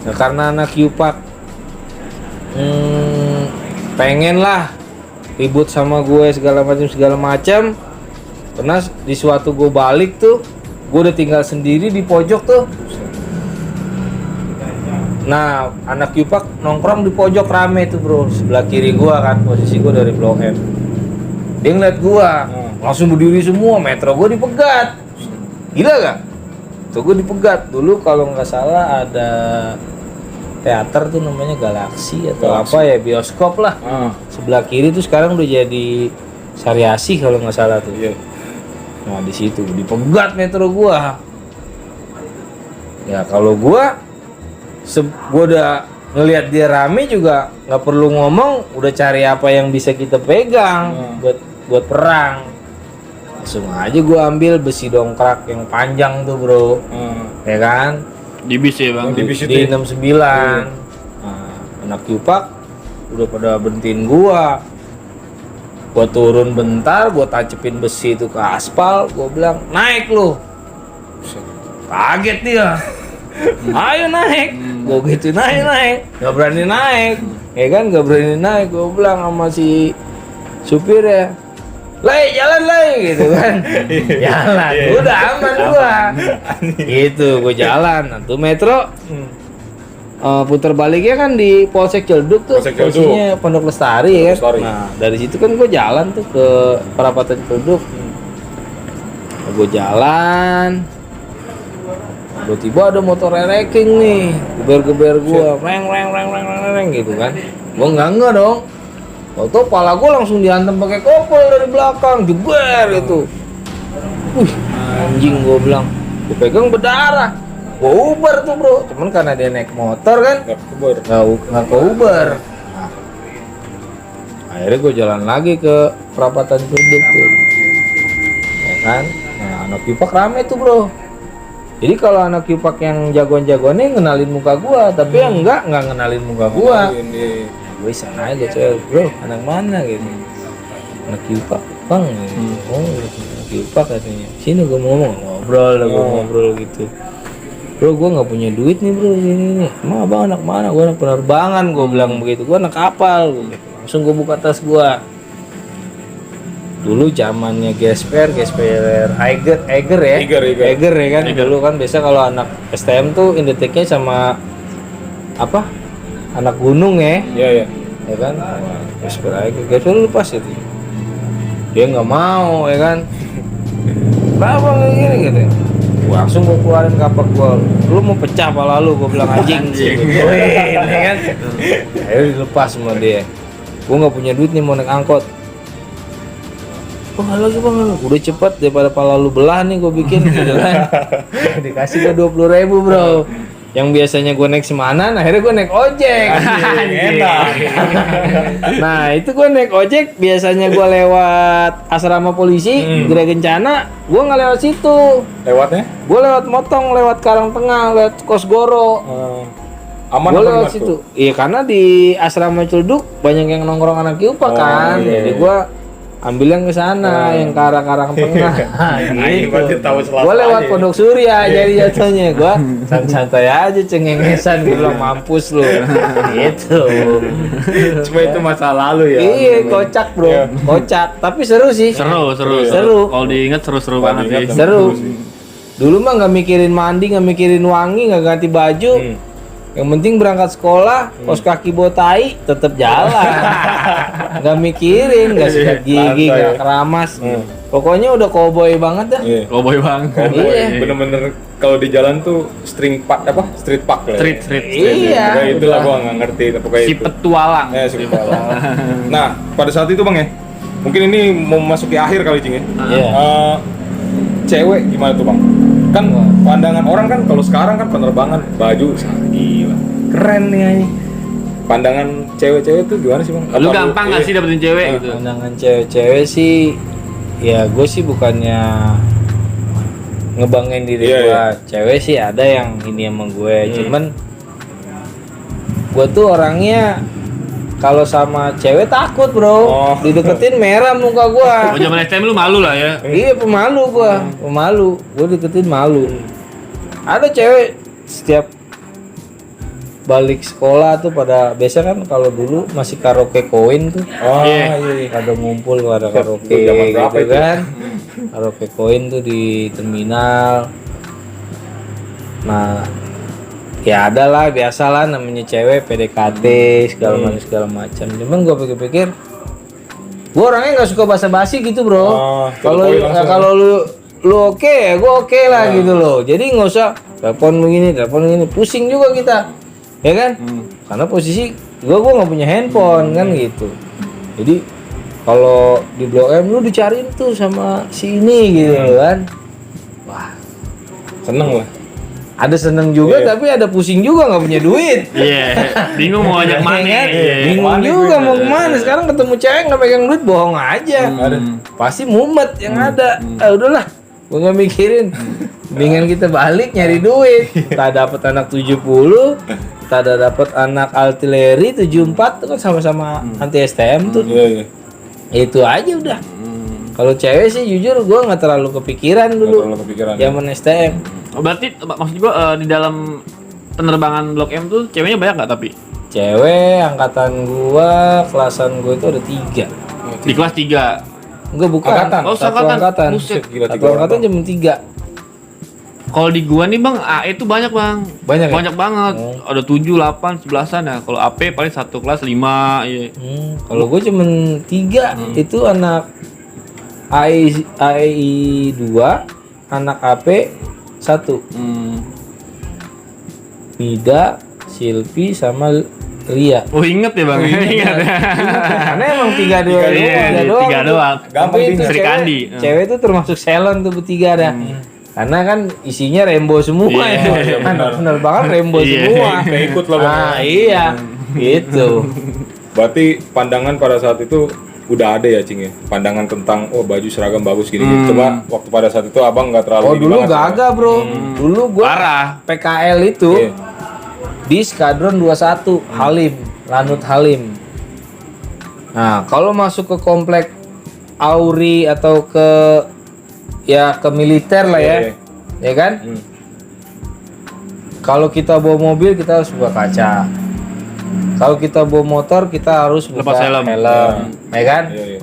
Nah, karena anak Yupak pengen lah ribut sama gue segala macam. Pernah di suatu gue balik tuh, gue udah tinggal sendiri di pojok tuh. Nah, anak Yupak nongkrong di pojok rame tuh bro, sebelah kiri gua kan, posisi gua dari Blok M. Dia ngeliat gua, langsung berdiri semua, metro gua dipegat. Gila gak? Tuh gua dipegat. Dulu kalau nggak salah ada teater tuh namanya Galaksi atau apa ya, bioskop lah. Sebelah kiri tuh sekarang udah jadi Sariasih kalau nggak salah tuh. Iya. Nah di situ dipegat metro gua. Ya kalau gua udah ngelihat dia rame juga nggak perlu ngomong, udah cari apa yang bisa kita pegang buat perang. Langsung aja gua ambil besi dongkrak yang panjang tuh bro, ya kan? Di bis ya bang. Di bis itu Di ya? 69. Nah, anak Yupak udah pada bentin gua. Gua turun bentar, gua tacepin besi itu ke aspal, gua bilang naik lu. Kaget dia. Ayo naik. Gua gitu naik. Gak berani naik. Ya kan gak berani naik. Gua bilang sama si supir ya, "Lay, jalan lay," gitu kan. Jalan. Udah aman gua. Gitu, gua jalan. Nah, tuh metro putar baliknya kan di Polsek Ciledug tuh, Polsek Ciledug. posisinya Pondok Lestari ya kan. Lestari. Nah, dari situ kan gua jalan tuh ke perapatan Ciledug. Gua jalan. Tiba-tiba ada motor reking nih, geber-geber gua, reng gitu kan. Gua enggak dong. Waktu pala gua langsung dihantam pakai kopel dari belakang, jeber gitu. Anjing gua bilang. Gua pegang berdarah. Gua uber tuh bro, cuman karena dia naik motor kan, Nggak kebar. nggak ke uber. Nah, akhirnya gua jalan lagi ke perapatan Ciledug tuh, ya kan. Nah, anak Yupak rame tuh bro. Jadi kalau anak Yupak yang jagoan-jagoannya ngenalin muka gua, tapi yang enggak ngenalin muka gua. Ini. Gue iseng aja coy, bro, anak mana gitu. Anak Yupak, bang. Oh, anak Yupak katanya. Sini gua mau ngobrol, ngobrol gitu. Bro, gua nggak punya duit nih bro, ini. Emang abang anak mana? Gua anak penerbangan, gua bilang begitu. Gua anak kapal. Langsung gua buka tas gua. Dulu zamannya Gesper Eiger ya. Eiger. Ya kan. Dulu kan biasa kalau anak STM tuh inditex-nya sama apa? Anak gunung ya. Iya. Ya kan? Gesper lu pas itu. Dia nggak mau ya kan. Kenapa gini gitu. Gua langsung gua keluarin kapak gua. Lu mau pecah pala lu, gua bilang anjing. Wih, ya kan. Ayo dilepas sama dia. Gua nggak punya duit nih mau naik angkot. Oh lagi bang, udah cepet daripada pala lu belah nih gue bikin gitu kan. Dikasih gue 20.000 bro. Yang biasanya gue naik Semanan, akhirnya gue naik ojek. Enak. Nah itu gue naik ojek, biasanya gue lewat asrama polisi, Gerai Kencana, gue nggak lewat situ. Lewatnya? Gue lewat Motong, lewat Karangtengah, lewat Kosgoro. Aman Gue apa lewat gimana situ. tuh? Iya karena di asrama Ciledug banyak yang nongkrong anak Yupak kan. iya. Jadi gue ambil yang ke sana, yang ke arah Karangtengah. Aing berarti tahu selasa Gue lewat aja. Pondok Surya jadi jatuhnya. Gue santai aja cengengesan, gue bilang mampus lu. Gitu. Cuma itu masa lalu ya. Iya, kocak bro, Iya. kocak. Tapi seru sih. Seru. Seru. Kalau diingat seru banget diingat sih. Seru. Dulu mah nggak mikirin mandi, nggak mikirin wangi, nggak ganti baju. Yang penting berangkat sekolah, kos kaki bawa tai, tetap jalan. Nggak mikirin, nggak sikat gigi, Santai nggak ya. keramas. Pokoknya udah cowboy banget dah. Iya. Cowboy bang. Iya. Bener-bener kalau di jalan tuh street park lah. Street. Iya. Pokoknya itulah gua nggak ngerti pokoknya Si itu. petualang. Ya, si petualang. Nah, pada saat itu Bang ya. Mungkin ini mau memasuki akhir kali Cing ya. Iya. Cewek gimana tuh Bang? Kan pandangan orang kan kalau sekarang kan penerbangan baju gila. Keren nih ini. Pandangan cewek-cewek tuh gimana sih Bang? Lu Apa gampang nggak sih dapetin cewek gitu? Pandangan cewek-cewek sih, ya gue sih bukannya ngebanggain diri Iya, gue. iya. Cewek sih ada yang ini sama gue, cuman gue tuh orangnya kalau sama cewek takut bro, Oh. dideketin merah muka gue. Oh zaman STM lu malu lah ya. Iya pemalu gue, gue deketin malu. Ada cewek setiap balik sekolah tuh pada biasa kan kalau dulu masih karaoke koin tuh. Oh Iya. iya. Pada ngumpul pada karaoke Itu zaman berapa gitu itu? kan. Karaoke koin tuh di terminal. Nah, ya ada lah biasalah namanya cewek PDKT segala macam. Cuman gua pikir-pikir gua orangnya nggak suka basa-basi gitu, Bro. Oh, Kalau to the point langsung. kalau lu oke, ya gua oke lah gitu loh. Jadi nggak usah telepon begini, pusing juga kita. Ya kan? Karena posisi gua nggak punya handphone kan gitu. Jadi kalau di Blok M lu dicariin tuh sama si ini gitu kan. Wah, Seneng lah. ada seneng juga Iya. tapi ada pusing juga nggak punya duit. Iya. Bingung mau ajak mana? Ya kan? Iya. Bingung Kemana juga gue? mau kemana. Sekarang ketemu cewek nggak pegang duit bohong aja. Pasti mumet yang ada. Ah udahlah, gua nggak mikirin. Mendingan kita balik nyari duit. Kita dapat anak 70, kita ada dapat anak artileri 74 itu kan sama-sama anti STM tuh. Iya iya. Itu aja udah. Kalau cewek sih jujur gue nggak terlalu kepikiran dulu. Terlalu kepikiran. Zaman STM. Berarti maksud gua di dalam penerbangan Blok M tuh ceweknya banyak nggak tapi? Cewek angkatan gua, kelasan gua itu ada 3. Di kelas 3. Enggak bukan. Angkatan? Oh, Satu angkatan. angkatan. Buset, gila, Satu 3 orang angkatan doang. cuma 3. Kalau di gua nih Bang, AE itu banyak Bang. Banyak ya? Banyak banget. Ada 7, 8, 11-an ya. Kalau AP paling satu kelas 5, iya. Kalau gua cuma 3 itu anak AI 2, anak AP 1. Mida, Silvi sama Ria. Oh, inget ya Bang. Ingat ya. Karena emang 3 doang. Tiga doang. Gampang Tapi itu bingung. Sri cewek, Kandi. cewek itu termasuk salon tuh bertiga dah. Karena kan isinya rainbow semua Iya, itu. iya, benar. Benar banget rainbow Iya. semua. Kayak ikut lah, Bang. Nah, iya. Gitu. Berarti pandangan pada saat itu udah ada ya Cing ya? Pandangan tentang oh baju seragam bagus gini-gini. Coba waktu pada saat itu abang nggak terlalu Oh, ini dulu banget, ya? gagah, Bro. Dulu gua Parah. PKL itu Iya. di Skadron 21 Halim, Lanut Halim. Nah, kalau masuk ke komplek Auri atau ke militer lah ya. Iya. Ya kan? Kalau kita bawa mobil kita harus buka kaca. Kalau kita bawa motor kita harus buka Lepas helm. ya kan? Iya, iya.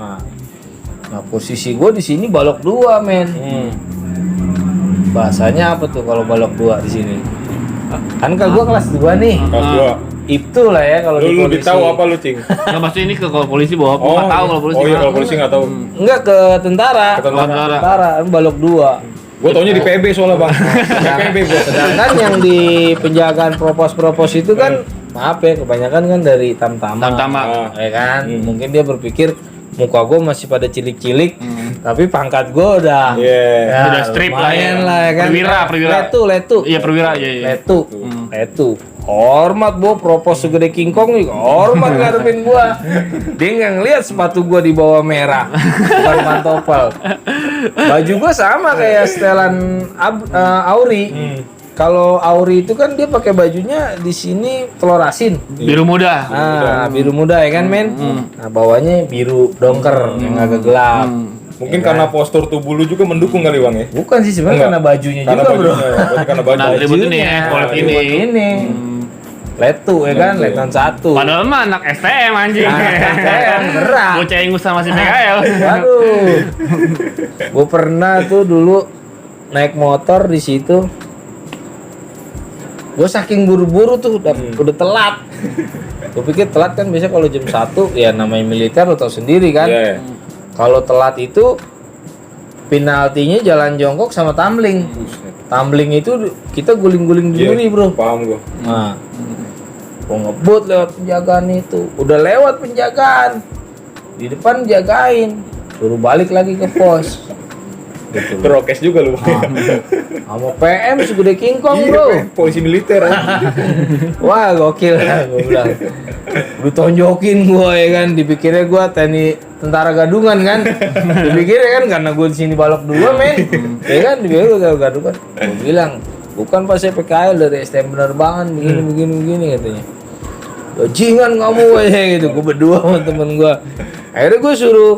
Nah, posisi gue di sini balok 2, men. Bahasanya apa tuh kalau balok 2 di sini? Kan gue kelas 2 nih. Kelas 2. Itu lah ya kalau di Lu polisi. tahu apa lu Cing? Nggak maksudnya ini ke kalau polisi bawa apa? Nggak tahu kalau polisi. Oh iya gimana. kalau polisi nggak tahu. Enggak ke tentara. Ke tentara. Tentara, balok 2. Gua taunya di PB soalnya bang. PB gua. Sedangkan yang di penjagaan propos itu kan maaf ya kebanyakan kan dari tamtama. Tamtama. Ya kan? Mungkin dia berpikir muka gue masih pada cilik-cilik, tapi pangkat gue udah Iya. Udah strip lah ya. lumayan lah ya kan. Perwira. Letu. Iya perwira, iya. Letu. Hormat bu, propos segede King Kong nih, hormat ngarepin gua. Dia nggak ngeliat sepatu gua di bawah merah, bukan pantopel. Baju gua sama kayak setelan Auri. Kalau Auri itu kan dia pakai bajunya di sini telur asin. Biru muda. Nah, biru muda ya kan men. Nah, bawahnya biru dongker yang agak gelap. Mungkin karena postur tubuh lu juga mendukung kali bang ya. Bukan sih sebenarnya karena bajunya Karena juga bro. bajunya, berarti karena baju. Nah, atribut ini ya, politik ini. ini. Letu ya kan, Letnan 1. Padahal mah anak STM anjing. STM, berat. Bocah yang sama si PKL. Waduh. Gue pernah tuh dulu naik motor di situ. Gue saking buru-buru tuh udah telat. Gue pikir telat kan biasa kalau jam 1 ya namanya militer lo tau sendiri kan. Iya. Kalau telat itu penaltinya jalan jongkok sama tumbling. Tumbling itu kita guling-guling dulu nih bro. Paham gua. Nah, gua ngebut lewat penjagaan itu. Udah lewat penjagaan. Di depan jagain. Suruh balik lagi ke pos. Gitu. Prokes juga lu. Sama PM segede King Kong bro. Polisi militer. Wah gokil lah gua bilang. Ditonjokin gua ya kan. Dipikirnya gua tentara gadungan kan. Dipikirnya kan karena gua di sini balok 2 men. Ya kan dipikir gua gadungan. Gua bilang bukan pas saya PKL dari STM penerbangan begini katanya. Bajingan kamu ya gitu. Gua berdua sama temen gua. Akhirnya gua suruh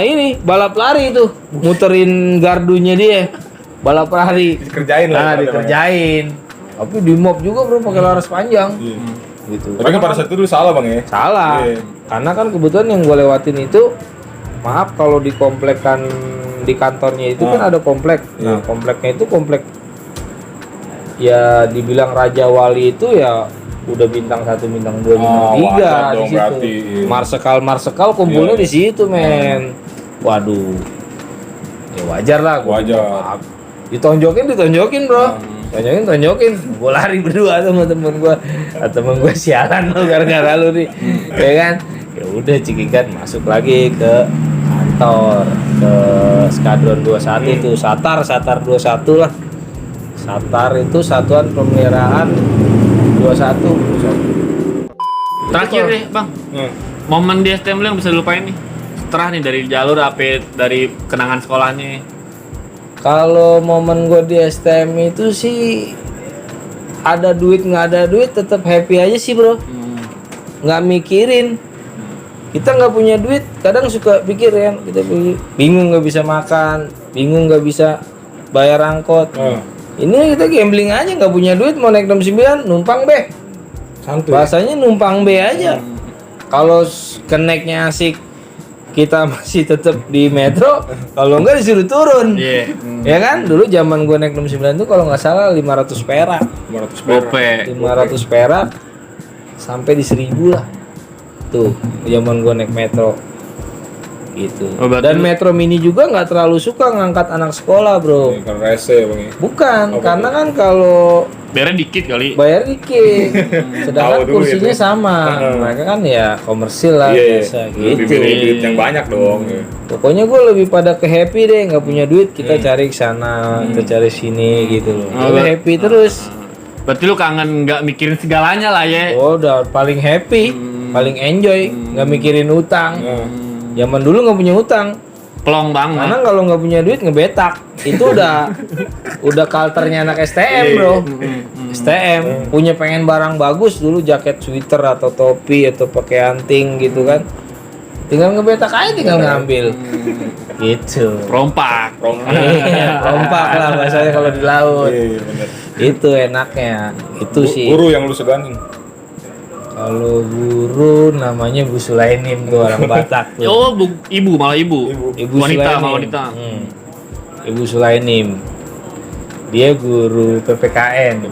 ini balap lari tuh, muterin gardunya dia, balap lari. Dikerjain Nah, lah. dikerjain. Tapi di mob juga bro pakai laras panjang. Gitu. Tapi kan pada saat itu lu salah bang ya. Salah. Iya. Karena kan kebetulan yang gue lewatin itu, maaf kalau di komplek kan di kantornya itu kan ada komplek. Nah, kompleknya itu komplek ya dibilang Raja Wali itu ya udah bintang 1, bintang 2, bintang 3 wajar di dong situ. berarti. Marsekal kumpulnya di situ, men. Waduh. Ya wajar lah gua. Wajar. Maaf. Ditonjokin, bro. Tonjokin. Gua lari berdua sama temen gua. Temen gua sialan lo gara-gara lu nih. Ya kan? Ya udah cikikan masuk lagi ke kantor, ke Skadron 21 itu, Satar 21 lah. Satar itu Satuan Pemeliharaan 21. Terakhir deh bang, momen di STM lu yang bisa dilupain nih. Setelah nih dari jalur apa dari kenangan sekolahnya. Kalau momen gue di STM itu sih ada duit nggak ada duit tetap happy aja sih bro, nggak mikirin kita nggak punya duit, kadang suka pikir kan, kita bingung nggak bisa makan, bingung nggak bisa bayar angkot. Ini kita gambling aja, nggak punya duit mau naik 69 numpang be. Santuy. Bahasanya numpang be aja. Kalau kenaiknya asik, kita masih tetap di metro. Kalau enggak disuruh turun. Iya. Ya kan? Dulu zaman gue naik 69 itu kalau nggak salah 500 perak. 500 perak. Gope. 500 perak sampai di 1000 lah. Tuh, zaman gue naik metro. Gitu. Oh, berarti Dan metro mini juga nggak terlalu suka ngangkat anak sekolah, bro. Kan rese ya Bang ya. Bukan, Oh, karena kan kalau Bayarnya dikit kali. bayar dikit, sedangkan Tahu dulu kursinya itu. sama. Mereka kan ya komersil lah Iya, biasa lebih gitu. milih duit yang banyak dong. Ya. Pokoknya gue lebih pada ke happy deh, nggak punya duit kita cari ke sana, kita cari sini gitu loh. Oh, Gue happy terus. Berarti lu kangen nggak mikirin segalanya lah ya. Oh, udah paling happy, paling enjoy, nggak mikirin utang. Zaman dulu nggak punya utang, Plong banget. karena kalau nggak punya duit ngebetak. Itu udah kalternya anak STM bro. STM punya pengen barang bagus dulu, jaket sweater atau topi atau pakai anting gitu kan. Tinggal ngebetak aja, tinggal ngambil. Gitu. Rompak. Iya, rompak lah bahasanya kalau di laut. Iya, bener. Itu enaknya. Itu sih. Guru yang lu seganin. Kalau guru namanya Bu Sulainim tuh, orang Batak tuh. Oh, ibu malah ibu. Ibu wanita Sulainim. sama wanita. Ibu Sulainim. Dia guru PPKN.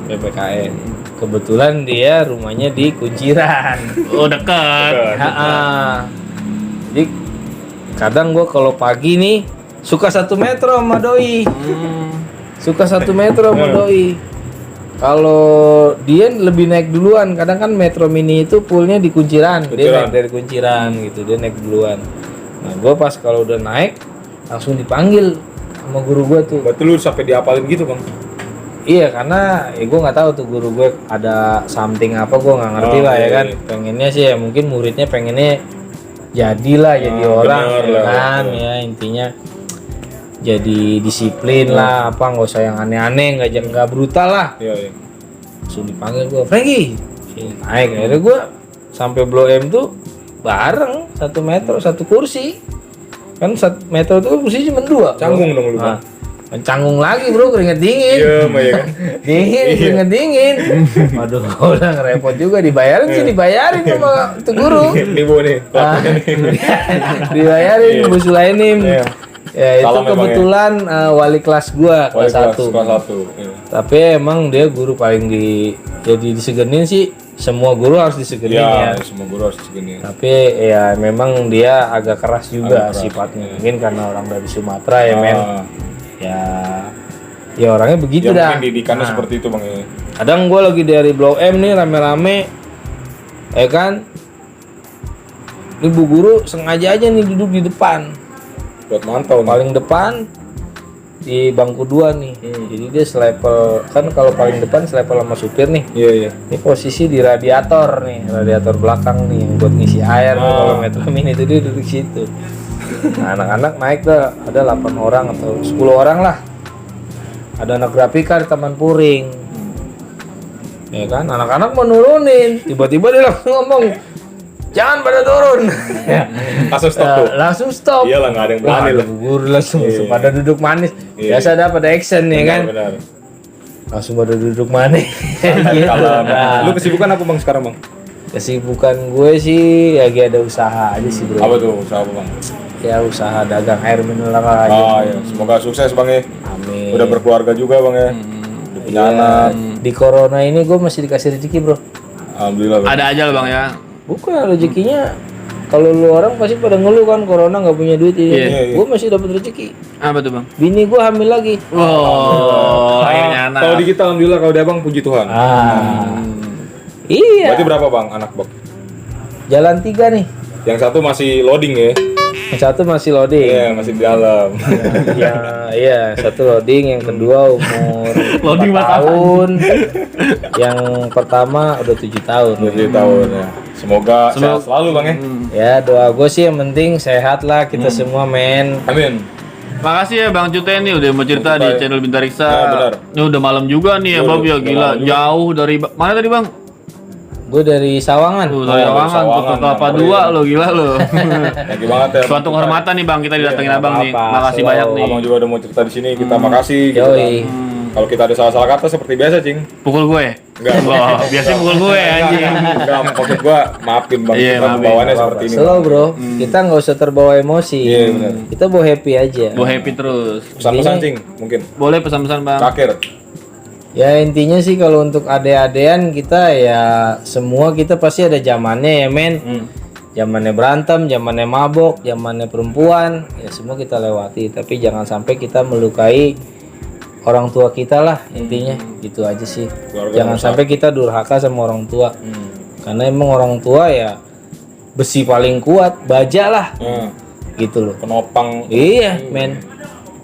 PPKN. Kebetulan dia rumahnya di Kunciran. Oh, dekat. Ha-ha. Jadi kadang gua kalau pagi nih suka 1 metro sama doi. Suka 1 metro sama doi. Kalau dia lebih naik duluan, kadang kan metro mini itu poolnya di Kunciran. Dia naik dari Kunciran gitu, dia naik duluan. Nah, gua pas kalau udah naik langsung dipanggil sama guru gua tuh. Berarti lu sampai diapalin gitu Bang? Iya, karena gue nggak tahu tuh guru gue ada something apa, gue nggak ngerti lah ya kan. Pengennya sih ya mungkin muridnya pengennya jadilah jadi orang bener ya lah. kan, ya intinya jadi disiplin lah, apa nggak usah yang aneh-aneh, nggak brutal lah. Iya. Langsung dipanggil gue, Franky, sini naik. Akhirnya gue sampai Blok M tuh bareng 1 metro 1 kursi. Kan 1 metro tuh kursi cuma 2. Canggung dong lu Bang. Canggung lagi bro, keringet dingin. Iya, Mbak ya kan. Dingin, keringet dingin. Waduh, udah repot juga, dibayarin sih, dibayarin sama tuh guru. Nih Bu nih. Ah, dibayarin Bu Sulainim. Iya. Ya itu Salam ya, Bang, kebetulan wali kelas gua kelas 1. Kelas 1. Iya. Tapi emang dia guru paling jadi disegenin sih. Semua guru harus disegenin ya. Iya, semua guru harus segini. Tapi ya memang dia agak keras juga Agak keras, sifatnya. Mungkin karena orang dari Sumatera ya men. Ah, Ya orangnya begitu ya dah. mungkin didikannya Nah, seperti itu Bang ya. kadang gue lagi dari Blok M nih rame-rame, ya kan, ini bu guru sengaja aja nih duduk di depan, Buat mantau nih. paling depan di bangku 2 nih. Jadi dia selevel, kan kalau paling depan selevel sama supir nih. Iya. Ini posisi di radiator nih, radiator belakang nih yang buat ngisi air tuh. Kalau metro mini itu dia duduk situ. Nah, anak-anak naik tuh ada 8 orang atau 10 orang lah. Ada anak grafika di Taman Puring. Ya kan, anak-anak mau nurunin, tiba-tiba dia langsung ngomong, jangan pada turun. Langsung stop tuh. Langsung stop. Iyalah, nggak ada yang berani lah. Guru langsung Iya. pada duduk manis. Iya. Biasa ada pada action ya kan. Benar. Langsung pada duduk manis. Gitu. Kalau Nah, lu kesibukan apa Bang sekarang Bang? kesibukan gue sih lagi ada usaha aja sih bro. Apa tuh usaha apa Bang? Ya usaha dagang air mineral aja. Oh iya, semoga sukses Bang ya. Amin. Udah berkeluarga juga Bang ya. Udah punya Ya, anak. di corona ini gue masih dikasih rezeki bro. Alhamdulillah Bang. Ada aja lah Bang ya. Bukan rezekinya, kalau lu orang pasti pada ngeluh kan corona nggak punya duit ini. Iya, iya. Gue masih dapat rezeki. Apa tuh Bang? Bini gue hamil lagi. Oh, akhirnya anak. Kalau di kita alhamdulillah, kalau di Abang puji Tuhan. Iya. Berarti berapa Bang anak Bang? Jalan 3 nih. Yang satu masih loading ya. Yang satu masih loading. Iya, masih di dalam. Iya, satu loading, yang kedua umur Loading 4 apaan? tahun. Yang pertama udah 7 tahun. 7 tahun ya. Semoga sehat selalu Bang ya. Ya, doa gue sih yang penting sehat lah kita semua men. Amin. Makasih ya Bang Cute nih udah mau cerita di channel Bintang Riksa. Ya, benar. Ini udah malam juga nih ya Udah, Bob ya, udah gila. malam juga. Jauh dari mana tadi Bang? Gue dari Sawangan. Sawangan, Sawangan, Tutup Kelapa nyamperin. 2 lo, gila lo. Thank you banget ya. Suatu kehormatan nih Bang, kita didatengin Iya, Abang nih. apa-apa. Makasih Selalu. banyak nih. Abang juga udah mau cerita di sini, kita makasih gitu Yoi. kan. Kalau kita ada salah-salah kata seperti biasa, Cing. Pukul gue? Enggak. Oh, biasanya pukul gue anjing. Enggak, maksud gua maafin Bang, Iya, kita maafin. pembawaannya seperti ini. Slow bro, kita nggak usah terbawa emosi. Iya, benar. Kita bawa happy aja. Gue happy terus. Pesan-pesan, Cing, mungkin. Boleh pesan-pesan Bang? Terakhir. Ya intinya sih kalau untuk ade-adean kita ya semua kita pasti ada zamannya ya men. Zamannya berantem, zamannya mabok, zamannya perempuan, ya semua kita lewati. Tapi jangan sampai kita melukai orang tua kita lah intinya. Gitu aja sih. Keluarga Jangan nomor sampai kita durhaka sama orang tua. Karena emang orang tua ya besi paling kuat, baja lah. Gitu loh. Penopang. Iya men.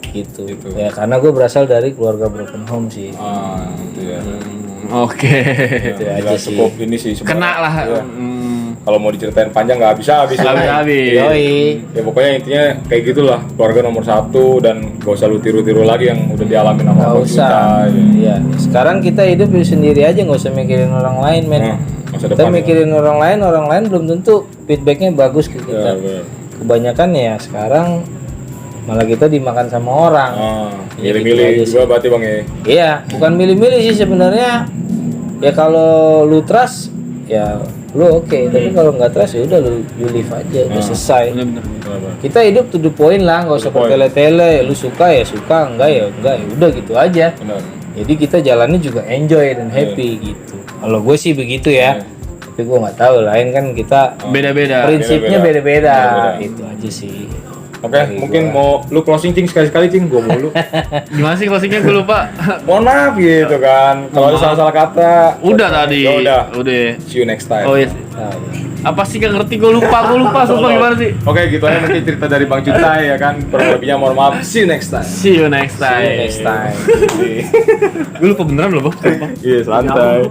Gitu. Ya karena gue berasal dari keluarga broken home sih. Gitu ya. Oke. Itu aja Nggak sih. cukup ini sih sebenarnya. Kena lah. Iya. Kalau mau diceritain panjang nggak habis. Habis. Yoi. Ya pokoknya intinya kayak gitulah, keluarga nomor 1 dan gak usah lu tiru-tiru lagi yang udah dialami sama Gak abang usah. kita. Ya. Iya. Sekarang kita hidup sendiri aja, nggak usah mikirin orang lain, men. Masa Kita depan. mikirin orang lain belum tentu feedbacknya bagus ke Ya, kita. bener. Kebanyakan ya sekarang malah kita dimakan sama orang. Ya, Milih-milih gitu aja juga berarti Bang ya. Iya, bukan milih-milih sih sebenarnya. Ya kalau lu trust, ya lu oke. Tapi kalau nggak trust ya udah lu you leave aja, udah selesai. Bener-bener. Kita hidup to the point lah, nggak usah bertele-tele. Lu suka ya suka, enggak ya udah gitu aja. Benar. Jadi kita jalannya juga enjoy dan happy gitu. Kalau gue sih begitu ya. Tapi gue nggak tahu lain kan kita Beda-beda. prinsipnya beda-beda. Beda-beda. Itu aja sih. Oke, mungkin mau lu closing, Cing, sekali-sekali, Cing, gua mulu. Gimana sih closingnya gue lupa. Mohon maaf gitu kan. Kalau ada salah-salah kata. Udah tadi. Ya udah. Udah. See you next time. Oh iya. Nah, iya. Apa sih gak ngerti gue lupa sumpah gimana sih? Oke, gitu aja mungkin cerita dari Bang Cutai ya kan. Kurang lebihnya mohon maaf. See you next time. See you next time. See you next time. Gue lupa beneran loh, Bang. Sumpah. Iya, santai.